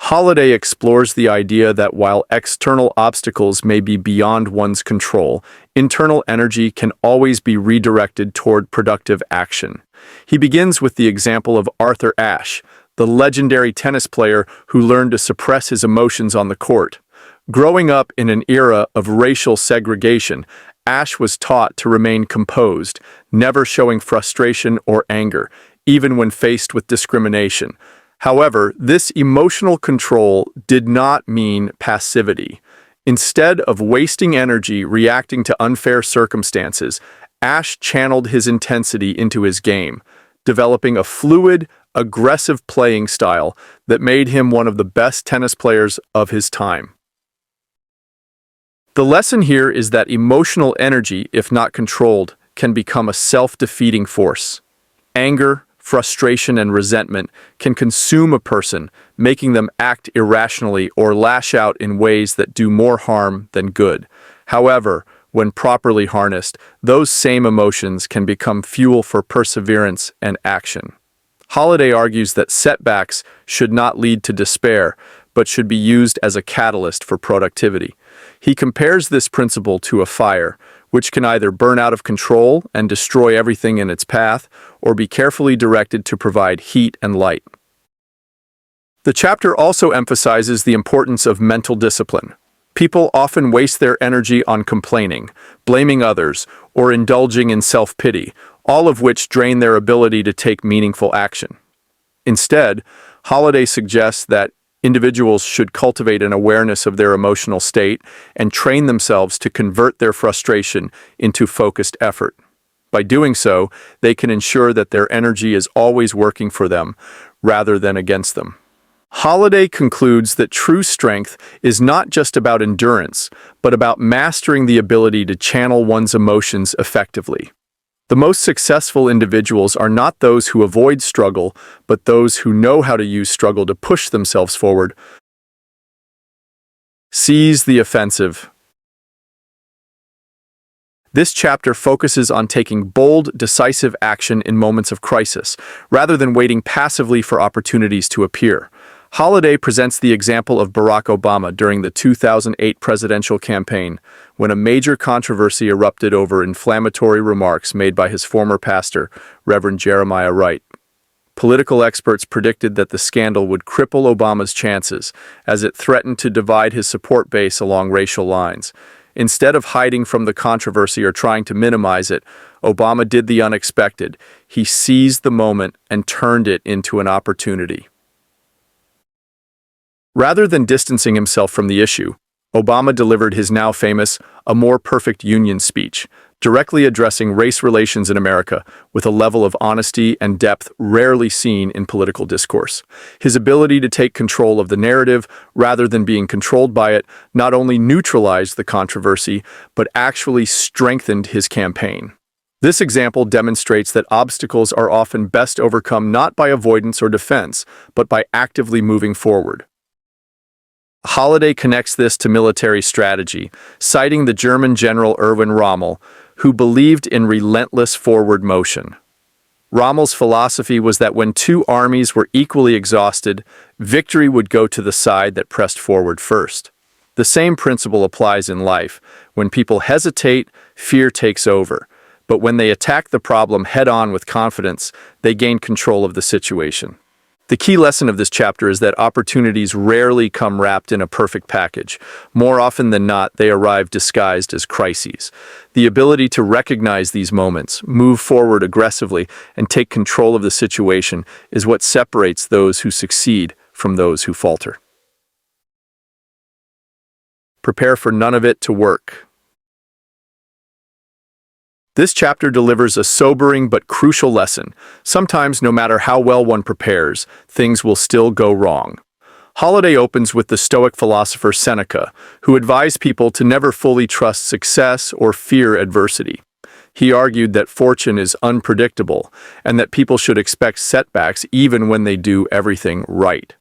Holiday explores the idea that while external obstacles may be beyond one's control, internal energy can always be redirected toward productive action. He begins with the example of Arthur Ashe, the legendary tennis player who learned to suppress his emotions on the court. Growing up in an era of racial segregation, Ashe was taught to remain composed, never showing frustration or anger, even when faced with discrimination. However, this emotional control did not mean passivity. Instead of wasting energy reacting to unfair circumstances, Ashe channeled his intensity into his game, developing a fluid, aggressive playing style that made him one of the best tennis players of his time. The lesson here is that emotional energy, if not controlled, can become a self-defeating force. Anger, frustration, and resentment can consume a person, making them act irrationally or lash out in ways that do more harm than good. However, when properly harnessed, those same emotions can become fuel for perseverance and action. Holiday argues that setbacks should not lead to despair, but should be used as a catalyst for productivity. He compares this principle to a fire, which can either burn out of control and destroy everything in its path, or be carefully directed to provide heat and light. The chapter also emphasizes the importance of mental discipline. People often waste their energy on complaining, blaming others, or indulging in self-pity, all of which drain their ability to take meaningful action. Instead, Holiday suggests that individuals should cultivate an awareness of their emotional state and train themselves to convert their frustration into focused effort. By doing so, they can ensure that their energy is always working for them rather than against them. Holiday concludes that true strength is not just about endurance, but about mastering the ability to channel one's emotions effectively. The most successful individuals are not those who avoid struggle, but those who know how to use struggle to push themselves forward. Seize the offensive. This chapter focuses on taking bold, decisive action in moments of crisis, rather than waiting passively for opportunities to appear. Holliday presents the example of Barack Obama during the 2008 presidential campaign, when a major controversy erupted over inflammatory remarks made by his former pastor, Reverend Jeremiah Wright. Political experts predicted that the scandal would cripple Obama's chances, as it threatened to divide his support base along racial lines. Instead of hiding from the controversy or trying to minimize it, Obama did the unexpected. He seized the moment and turned it into an opportunity. Rather than distancing himself from the issue, Obama delivered his now famous "A More Perfect Union" speech, directly addressing race relations in America with a level of honesty and depth rarely seen in political discourse. His ability to take control of the narrative rather than being controlled by it not only neutralized the controversy, but actually strengthened his campaign. This example demonstrates that obstacles are often best overcome not by avoidance or defense, but by actively moving forward. Holliday connects this to military strategy, citing the German general Erwin Rommel, who believed in relentless forward motion. Rommel's philosophy was that when two armies were equally exhausted, victory would go to the side that pressed forward first. The same principle applies in life. When people hesitate, fear takes over. But when they attack the problem head-on with confidence, they gain control of the situation. The key lesson of this chapter is that opportunities rarely come wrapped in a perfect package. More often than not, they arrive disguised as crises. The ability to recognize these moments, move forward aggressively, and take control of the situation is what separates those who succeed from those who falter. Prepare for none of it to work. This chapter delivers a sobering but crucial lesson. Sometimes, no matter how well one prepares, things will still go wrong. Holliday opens with the Stoic philosopher Seneca, who advised people to never fully trust success or fear adversity. He argued that fortune is unpredictable, and that people should expect setbacks even when they do everything right.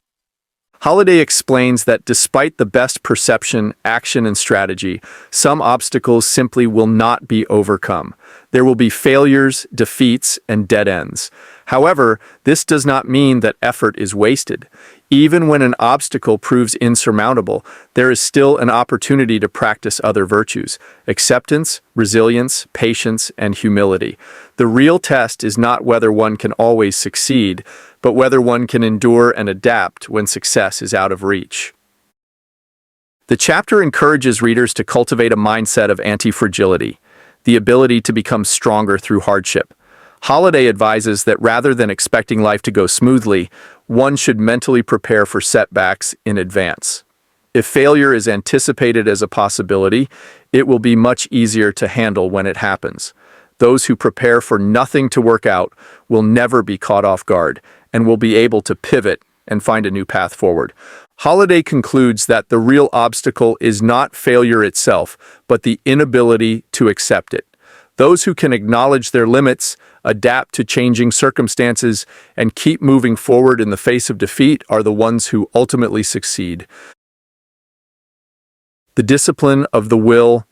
Holliday explains that despite the best perception, action, and strategy, some obstacles simply will not be overcome. There will be failures, defeats, and dead ends. However, this does not mean that effort is wasted. Even when an obstacle proves insurmountable, there is still an opportunity to practice other virtues: acceptance, resilience, patience, and humility. The real test is not whether one can always succeed, but whether one can endure and adapt when success is out of reach. The chapter encourages readers to cultivate a mindset of anti-fragility, the ability to become stronger through hardship. Holliday advises that rather than expecting life to go smoothly, one should mentally prepare for setbacks in advance. If failure is anticipated as a possibility, it will be much easier to handle when it happens. Those who prepare for nothing to work out will never be caught off guard and will be able to pivot and find a new path forward. Holliday concludes that the real obstacle is not failure itself, but the inability to accept it. Those who can acknowledge their limits, adapt to changing circumstances, and keep moving forward in the face of defeat are the ones who ultimately succeed. The discipline of the will.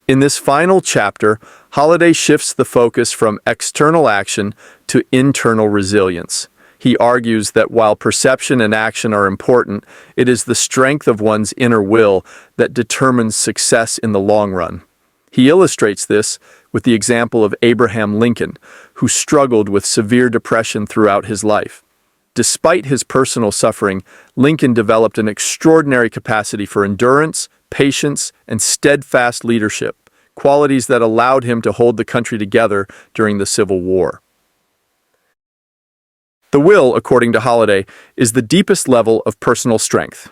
In this final chapter, Holliday shifts the focus from external action to internal resilience. He argues that while perception and action are important, it is the strength of one's inner will that determines success in the long run. He illustrates this with the example of Abraham Lincoln, who struggled with severe depression throughout his life. Despite his personal suffering, Lincoln developed an extraordinary capacity for endurance, patience, and steadfast leadership, qualities that allowed him to hold the country together during the Civil War. The will, according to Holliday, is the deepest level of personal strength.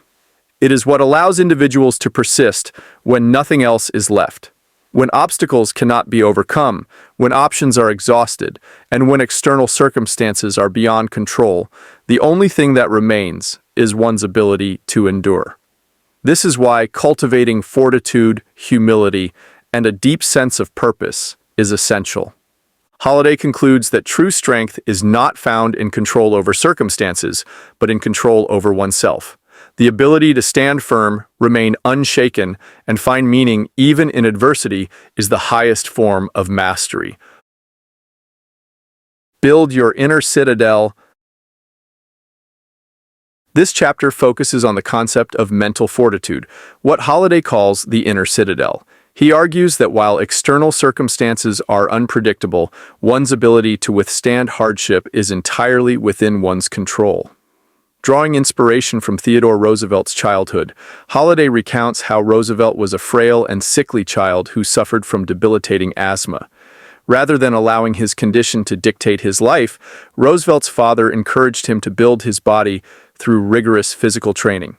It is what allows individuals to persist when nothing else is left, when obstacles cannot be overcome, when options are exhausted, and when external circumstances are beyond control. The only thing that remains is one's ability to endure. This is why cultivating fortitude, humility, and a deep sense of purpose is essential. Holliday concludes that true strength is not found in control over circumstances, but in control over oneself. The ability to stand firm, remain unshaken, and find meaning even in adversity is the highest form of mastery. Build your inner citadel. This chapter focuses on the concept of mental fortitude, what Holiday calls the inner citadel. He argues that while external circumstances are unpredictable, one's ability to withstand hardship is entirely within one's control. Drawing inspiration from Theodore Roosevelt's childhood, Holiday recounts how Roosevelt was a frail and sickly child who suffered from debilitating asthma. Rather than allowing his condition to dictate his life, Roosevelt's father encouraged him to build his body through rigorous physical training.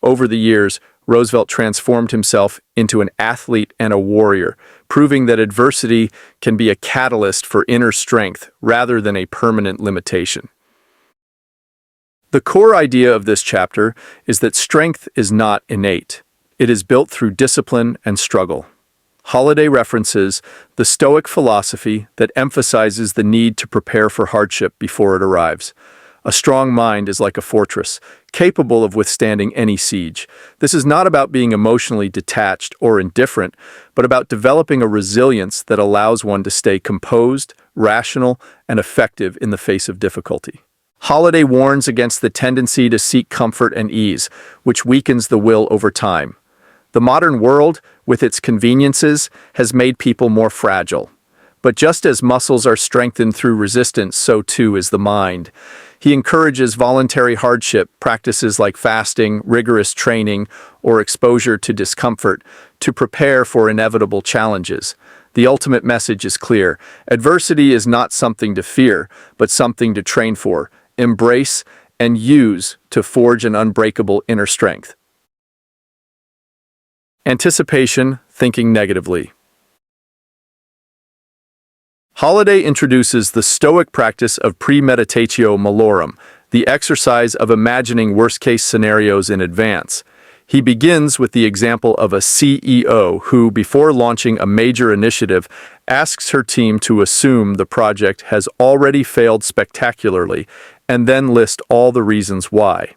Over the years, Roosevelt transformed himself into an athlete and a warrior, proving that adversity can be a catalyst for inner strength rather than a permanent limitation. The core idea of this chapter is that strength is not innate. It is built through discipline and struggle. Holiday references the Stoic philosophy that emphasizes the need to prepare for hardship before it arrives. A strong mind is like a fortress, capable of withstanding any siege. This is not about being emotionally detached or indifferent, but about developing a resilience that allows one to stay composed, rational, and effective in the face of difficulty. Holiday warns against the tendency to seek comfort and ease, which weakens the will over time. The modern world, with its conveniences, has made people more fragile. But just as muscles are strengthened through resistance, so too is the mind. He encourages voluntary hardship, practices like fasting, rigorous training, or exposure to discomfort, to prepare for inevitable challenges. The ultimate message is clear. Adversity is not something to fear, but something to train for, embrace, and use to forge an unbreakable inner strength. Anticipation, thinking negatively. Holiday introduces the Stoic practice of premeditatio malorum, the exercise of imagining worst-case scenarios in advance. He begins with the example of a CEO who, before launching a major initiative, asks her team to assume the project has already failed spectacularly and then list all the reasons why.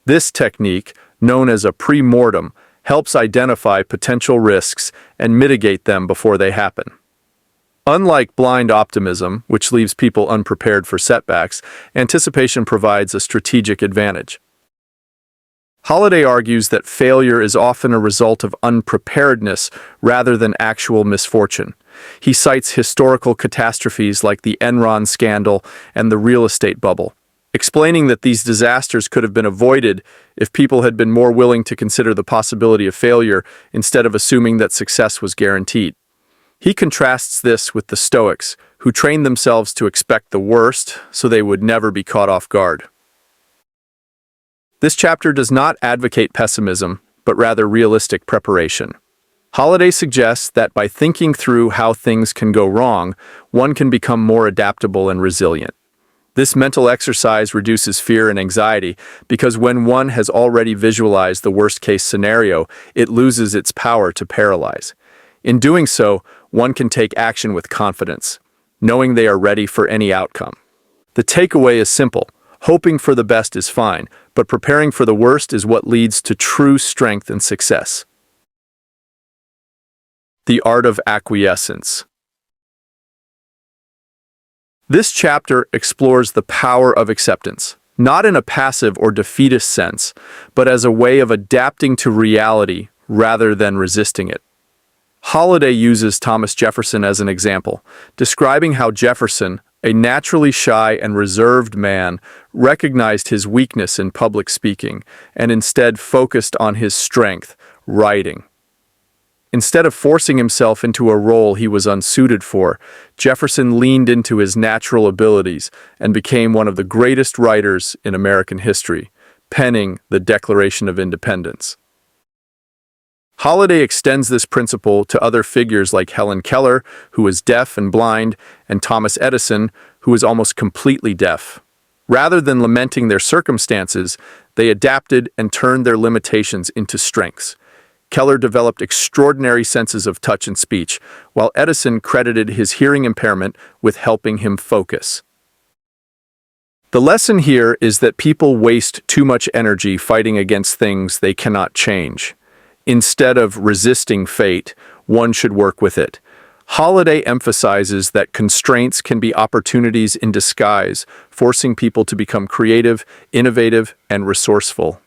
This technique, known as a pre-mortem, helps identify potential risks and mitigate them before they happen. Unlike blind optimism, which leaves people unprepared for setbacks, anticipation provides a strategic advantage. Holiday argues that failure is often a result of unpreparedness rather than actual misfortune. He cites historical catastrophes like the Enron scandal and the real estate bubble, explaining that these disasters could have been avoided if people had been more willing to consider the possibility of failure instead of assuming that success was guaranteed. He contrasts this with the Stoics, who trained themselves to expect the worst so they would never be caught off guard. This chapter does not advocate pessimism, but rather realistic preparation. Holiday suggests that by thinking through how things can go wrong, one can become more adaptable and resilient. This mental exercise reduces fear and anxiety because when one has already visualized the worst-case scenario, it loses its power to paralyze. In doing so, one can take action with confidence, knowing they are ready for any outcome. The takeaway is simple. Hoping for the best is fine, but preparing for the worst is what leads to true strength and success. The art of acquiescence. This chapter explores the power of acceptance, not in a passive or defeatist sense, but as a way of adapting to reality rather than resisting it. Holiday uses Thomas Jefferson as an example, describing how Jefferson, a naturally shy and reserved man, recognized his weakness in public speaking and instead focused on his strength, writing. Instead of forcing himself into a role he was unsuited for, Jefferson leaned into his natural abilities and became one of the greatest writers in American history, penning the Declaration of Independence. Holiday extends this principle to other figures like Helen Keller, who was deaf and blind, and Thomas Edison, who was almost completely deaf. Rather than lamenting their circumstances, they adapted and turned their limitations into strengths. Keller developed extraordinary senses of touch and speech, while Edison credited his hearing impairment with helping him focus. The lesson here is that people waste too much energy fighting against things they cannot change. Instead of resisting fate, one should work with it. Holiday emphasizes that constraints can be opportunities in disguise, forcing people to become creative, innovative, and resourceful.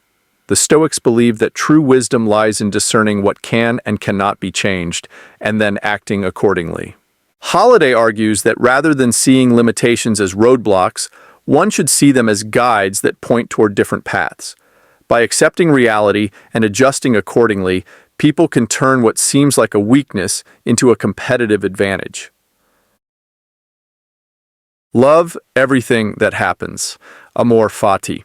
The Stoics believe that true wisdom lies in discerning what can and cannot be changed, and then acting accordingly. Holiday argues that rather than seeing limitations as roadblocks, one should see them as guides that point toward different paths. By accepting reality and adjusting accordingly, people can turn what seems like a weakness into a competitive advantage. Love everything that happens. Amor fati.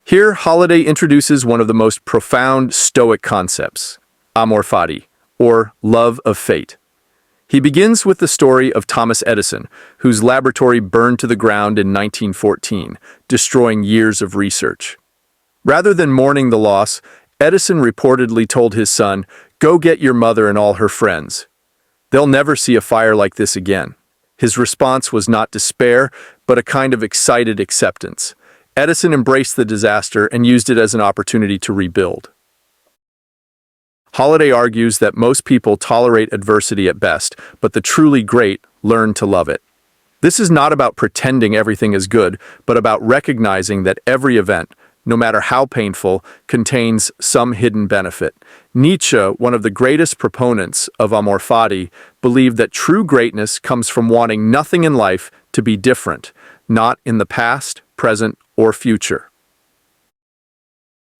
Here, Holiday introduces one of the most profound Stoic concepts, amor fati, or love of fate. He begins with the story of Thomas Edison, whose laboratory burned to the ground in 1914, destroying years of research. Rather than mourning the loss, Edison reportedly told his son, "Go get your mother and all her friends. They'll never see a fire like this again." His response was not despair, but a kind of excited acceptance. Edison embraced the disaster and used it as an opportunity to rebuild. Holiday argues that most people tolerate adversity at best, but the truly great learn to love it. This is not about pretending everything is good, but about recognizing that every event, no matter how painful, contains some hidden benefit. Nietzsche, one of the greatest proponents of amor fati, believed that true greatness comes from wanting nothing in life to be different, not in the past, present, or future.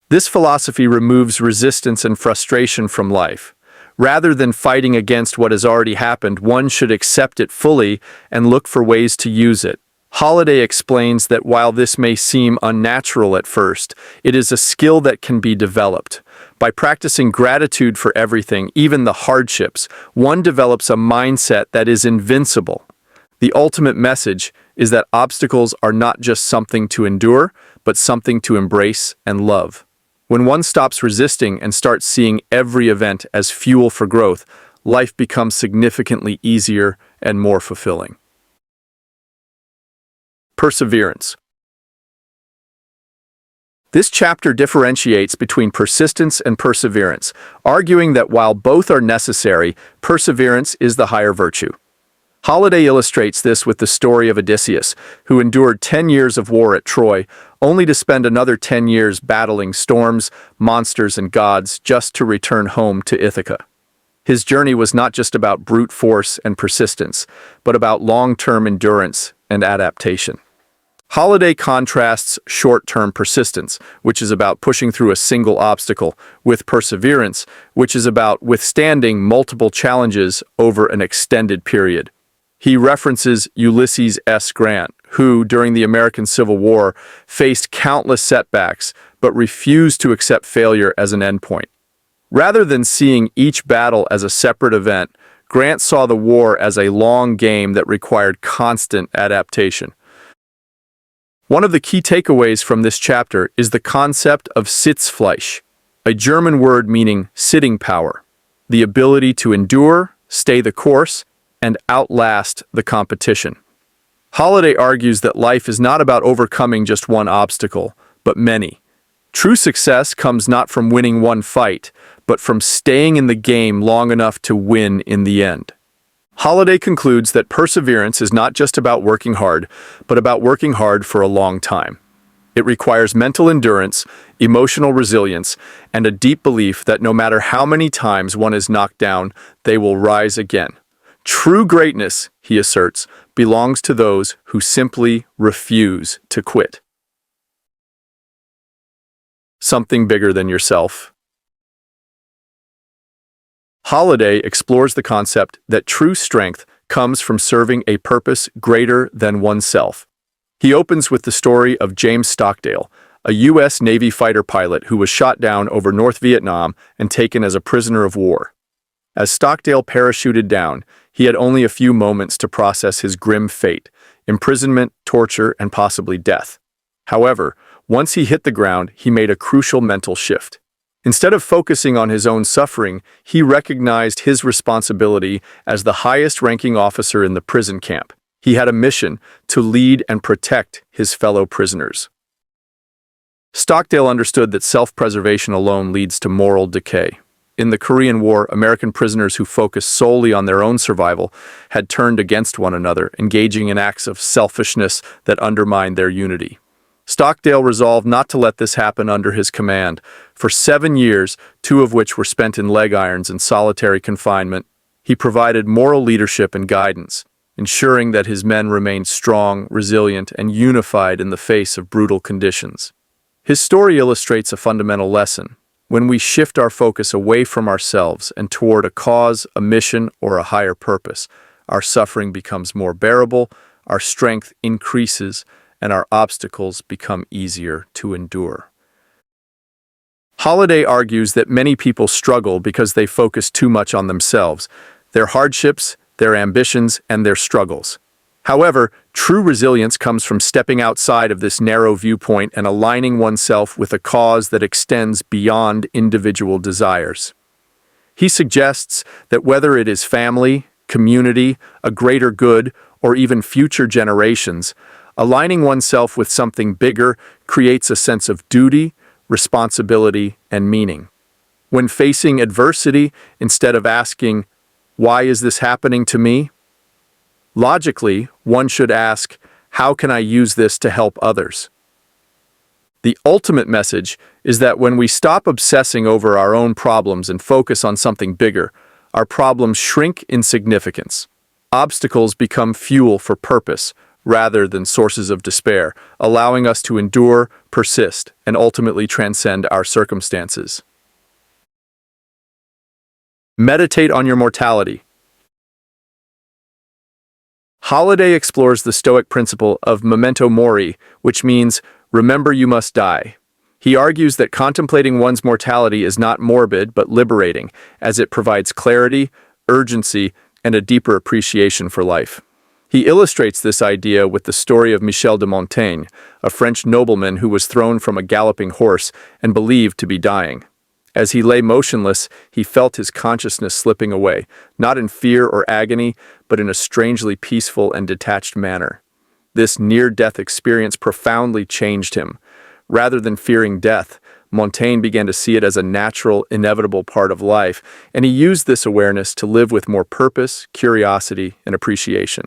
This philosophy removes resistance and frustration from life. Rather than fighting against what has already happened, one should accept it fully and look for ways to use it. Holiday explains that while this may seem unnatural at first, it is a skill that can be developed. By practicing gratitude for everything, even the hardships, one develops a mindset that is invincible. The ultimate message is that obstacles are not just something to endure, but something to embrace and love. When one stops resisting and starts seeing every event as fuel for growth, life becomes significantly easier and more fulfilling. Perseverance. This chapter differentiates between persistence and perseverance, arguing that while both are necessary, perseverance is the higher virtue. Holiday illustrates this with the story of Odysseus, who endured 10 years of war at Troy, only to spend another 10 years battling storms, monsters, and gods just to return home to Ithaca. His journey was not just about brute force and persistence, but about long-term endurance and adaptation. Holiday contrasts short-term persistence, which is about pushing through a single obstacle, with perseverance, which is about withstanding multiple challenges over an extended period. He references Ulysses S. Grant, who, during the American Civil War, faced countless setbacks but refused to accept failure as an endpoint. Rather than seeing each battle as a separate event, Grant saw the war as a long game that required constant adaptation. One of the key takeaways from this chapter is the concept of Sitzfleisch, a German word meaning sitting power, the ability to endure, stay the course, and outlast the competition. Holiday argues that life is not about overcoming just one obstacle, but many. True success comes not from winning one fight, but from staying in the game long enough to win in the end. Holiday concludes that perseverance is not just about working hard, but about working hard for a long time. It requires mental endurance, emotional resilience, and a deep belief that no matter how many times one is knocked down, they will rise again. True greatness, he asserts, belongs to those who simply refuse to quit. Something bigger than yourself. Holiday explores the concept that true strength comes from serving a purpose greater than oneself. He opens with the story of James Stockdale, a U.S. Navy fighter pilot who was shot down over North Vietnam and taken as a prisoner of war. As Stockdale parachuted down, he had only a few moments to process his grim fate: imprisonment, torture, and possibly death. However, once he hit the ground, he made a crucial mental shift. Instead of focusing on his own suffering, he recognized his responsibility as the highest-ranking officer in the prison camp. He had a mission to lead and protect his fellow prisoners. Stockdale understood that self-preservation alone leads to moral decay. In the Korean War, American prisoners who focused solely on their own survival had turned against one another, engaging in acts of selfishness that undermined their unity. Stockdale resolved not to let this happen under his command. For 7 years, 2 of which were spent in leg irons and solitary confinement, he provided moral leadership and guidance, ensuring that his men remained strong, resilient, and unified in the face of brutal conditions. His story illustrates a fundamental lesson. When we shift our focus away from ourselves and toward a cause, a mission, or a higher purpose, our suffering becomes more bearable, our strength increases, and our obstacles become easier to endure. Holiday argues that many people struggle because they focus too much on themselves, their hardships, their ambitions, and their struggles. However, true resilience comes from stepping outside of this narrow viewpoint and aligning oneself with a cause that extends beyond individual desires. He suggests that whether it is family, community, a greater good, or even future generations, aligning oneself with something bigger creates a sense of duty, responsibility, and meaning. When facing adversity, instead of asking, "Why is this happening to me?" logically, one should ask, "How can I use this to help others?" The ultimate message is that when we stop obsessing over our own problems and focus on something bigger, our problems shrink in significance. Obstacles become fuel for purpose, rather than sources of despair, allowing us to endure, persist, and ultimately transcend our circumstances. Meditate on your mortality. Holiday explores the Stoic principle of memento mori, which means, remember you must die. He argues that contemplating one's mortality is not morbid but liberating, as it provides clarity, urgency, and a deeper appreciation for life. He illustrates this idea with the story of Michel de Montaigne, a French nobleman who was thrown from a galloping horse and believed to be dying. As he lay motionless, he felt his consciousness slipping away, not in fear or agony, but in a strangely peaceful and detached manner. This near-death experience profoundly changed him. Rather than fearing death, Montaigne began to see it as a natural, inevitable part of life, and he used this awareness to live with more purpose, curiosity, and appreciation.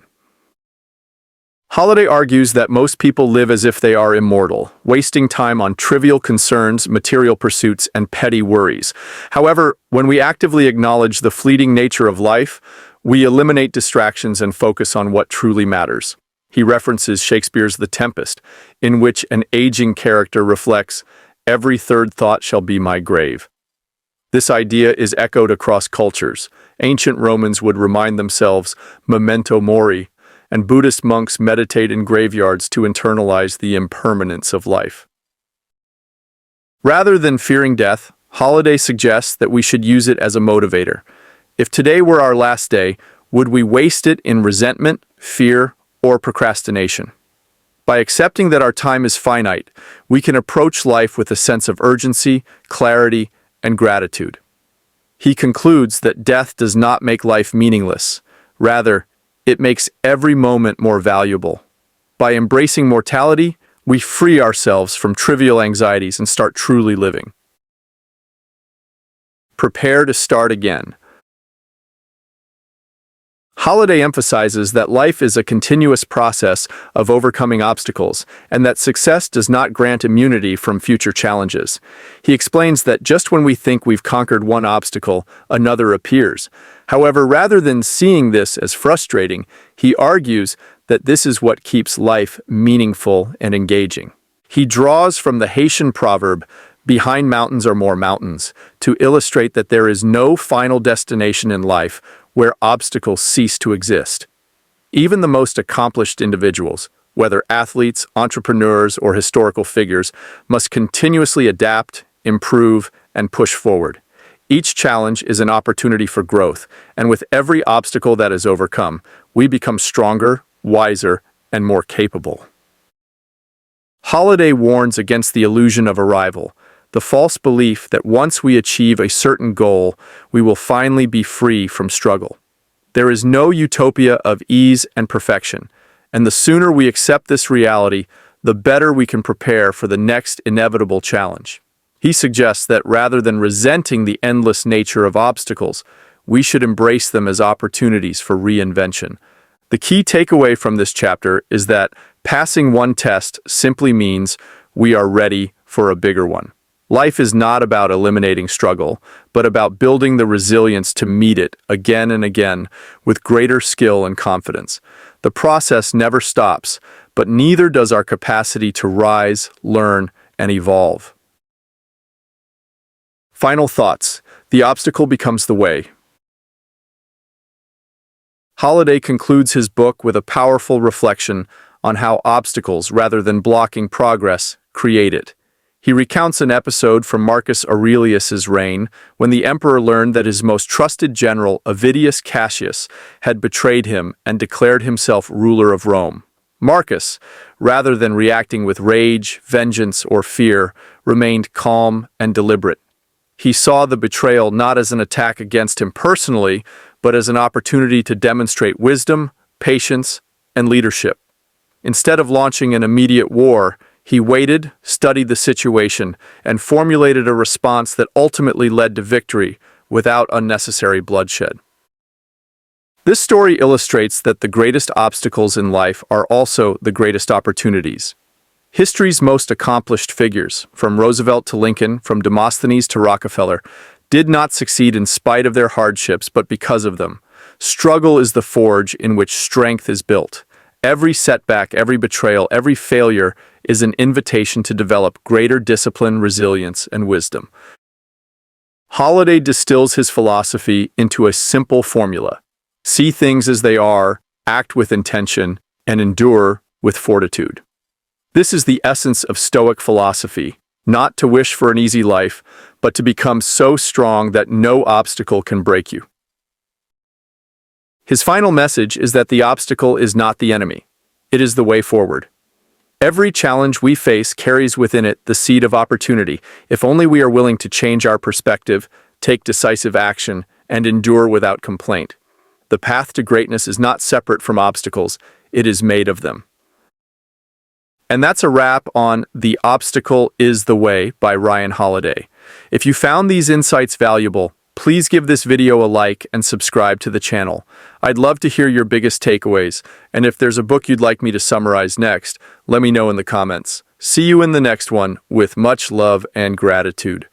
Holiday argues that most people live as if they are immortal, wasting time on trivial concerns, material pursuits, and petty worries. However, when we actively acknowledge the fleeting nature of life, we eliminate distractions and focus on what truly matters. He references Shakespeare's The Tempest, in which an aging character reflects, "Every third thought shall be my grave." This idea is echoed across cultures. Ancient Romans would remind themselves, memento mori, and Buddhist monks meditate in graveyards to internalize the impermanence of life. Rather than fearing death, Holiday suggests that we should use it as a motivator. If today were our last day, would we waste it in resentment, fear, or procrastination? By accepting that our time is finite, we can approach life with a sense of urgency, clarity, and gratitude. He concludes that death does not make life meaningless. Rather, it makes every moment more valuable. By embracing mortality, we free ourselves from trivial anxieties and start truly living. Prepare to start again. Holiday emphasizes that life is a continuous process of overcoming obstacles, and that success does not grant immunity from future challenges. He explains that just when we think we've conquered one obstacle, another appears. However, rather than seeing this as frustrating, he argues that this is what keeps life meaningful and engaging. He draws from the Haitian proverb, "Behind mountains are more mountains," to illustrate that there is no final destination in life where obstacles cease to exist. Even the most accomplished individuals, whether athletes, entrepreneurs, or historical figures, must continuously adapt, improve, and push forward. Each challenge is an opportunity for growth, and with every obstacle that is overcome, we become stronger, wiser, and more capable. Holiday warns against the illusion of arrival, the false belief that once we achieve a certain goal, we will finally be free from struggle. There is no utopia of ease and perfection, and the sooner we accept this reality, the better we can prepare for the next inevitable challenge. He suggests that rather than resenting the endless nature of obstacles, we should embrace them as opportunities for reinvention. The key takeaway from this chapter is that passing one test simply means we are ready for a bigger one. Life is not about eliminating struggle, but about building the resilience to meet it again and again with greater skill and confidence. The process never stops, but neither does our capacity to rise, learn, and evolve. Final thoughts. The obstacle becomes the way. Holiday concludes his book with a powerful reflection on how obstacles, rather than blocking progress, create it. He recounts an episode from Marcus Aurelius's reign when the emperor learned that his most trusted general, Avidius Cassius, had betrayed him and declared himself ruler of Rome. Marcus, rather than reacting with rage, vengeance, or fear, remained calm and deliberate. He saw the betrayal not as an attack against him personally, but as an opportunity to demonstrate wisdom, patience, and leadership. Instead of launching an immediate war, he waited, studied the situation, and formulated a response that ultimately led to victory without unnecessary bloodshed. This story illustrates that the greatest obstacles in life are also the greatest opportunities. History's most accomplished figures, from Roosevelt to Lincoln, from Demosthenes to Rockefeller, did not succeed in spite of their hardships, but because of them. Struggle is the forge in which strength is built. Every setback, every betrayal, every failure is an invitation to develop greater discipline, resilience, and wisdom. Holiday distills his philosophy into a simple formula: see things as they are, act with intention, and endure with fortitude. This is the essence of Stoic philosophy, not to wish for an easy life, but to become so strong that no obstacle can break you. His final message is that the obstacle is not the enemy. It is the way forward. Every challenge we face carries within it the seed of opportunity, if only we are willing to change our perspective, take decisive action, and endure without complaint. The path to greatness is not separate from obstacles, it is made of them. And that's a wrap on The Obstacle is the Way by Ryan Holiday. If you found these insights valuable, please give this video a like and subscribe to the channel. I'd love to hear your biggest takeaways, and if there's a book you'd like me to summarize next, let me know in the comments. See you in the next one, with much love and gratitude.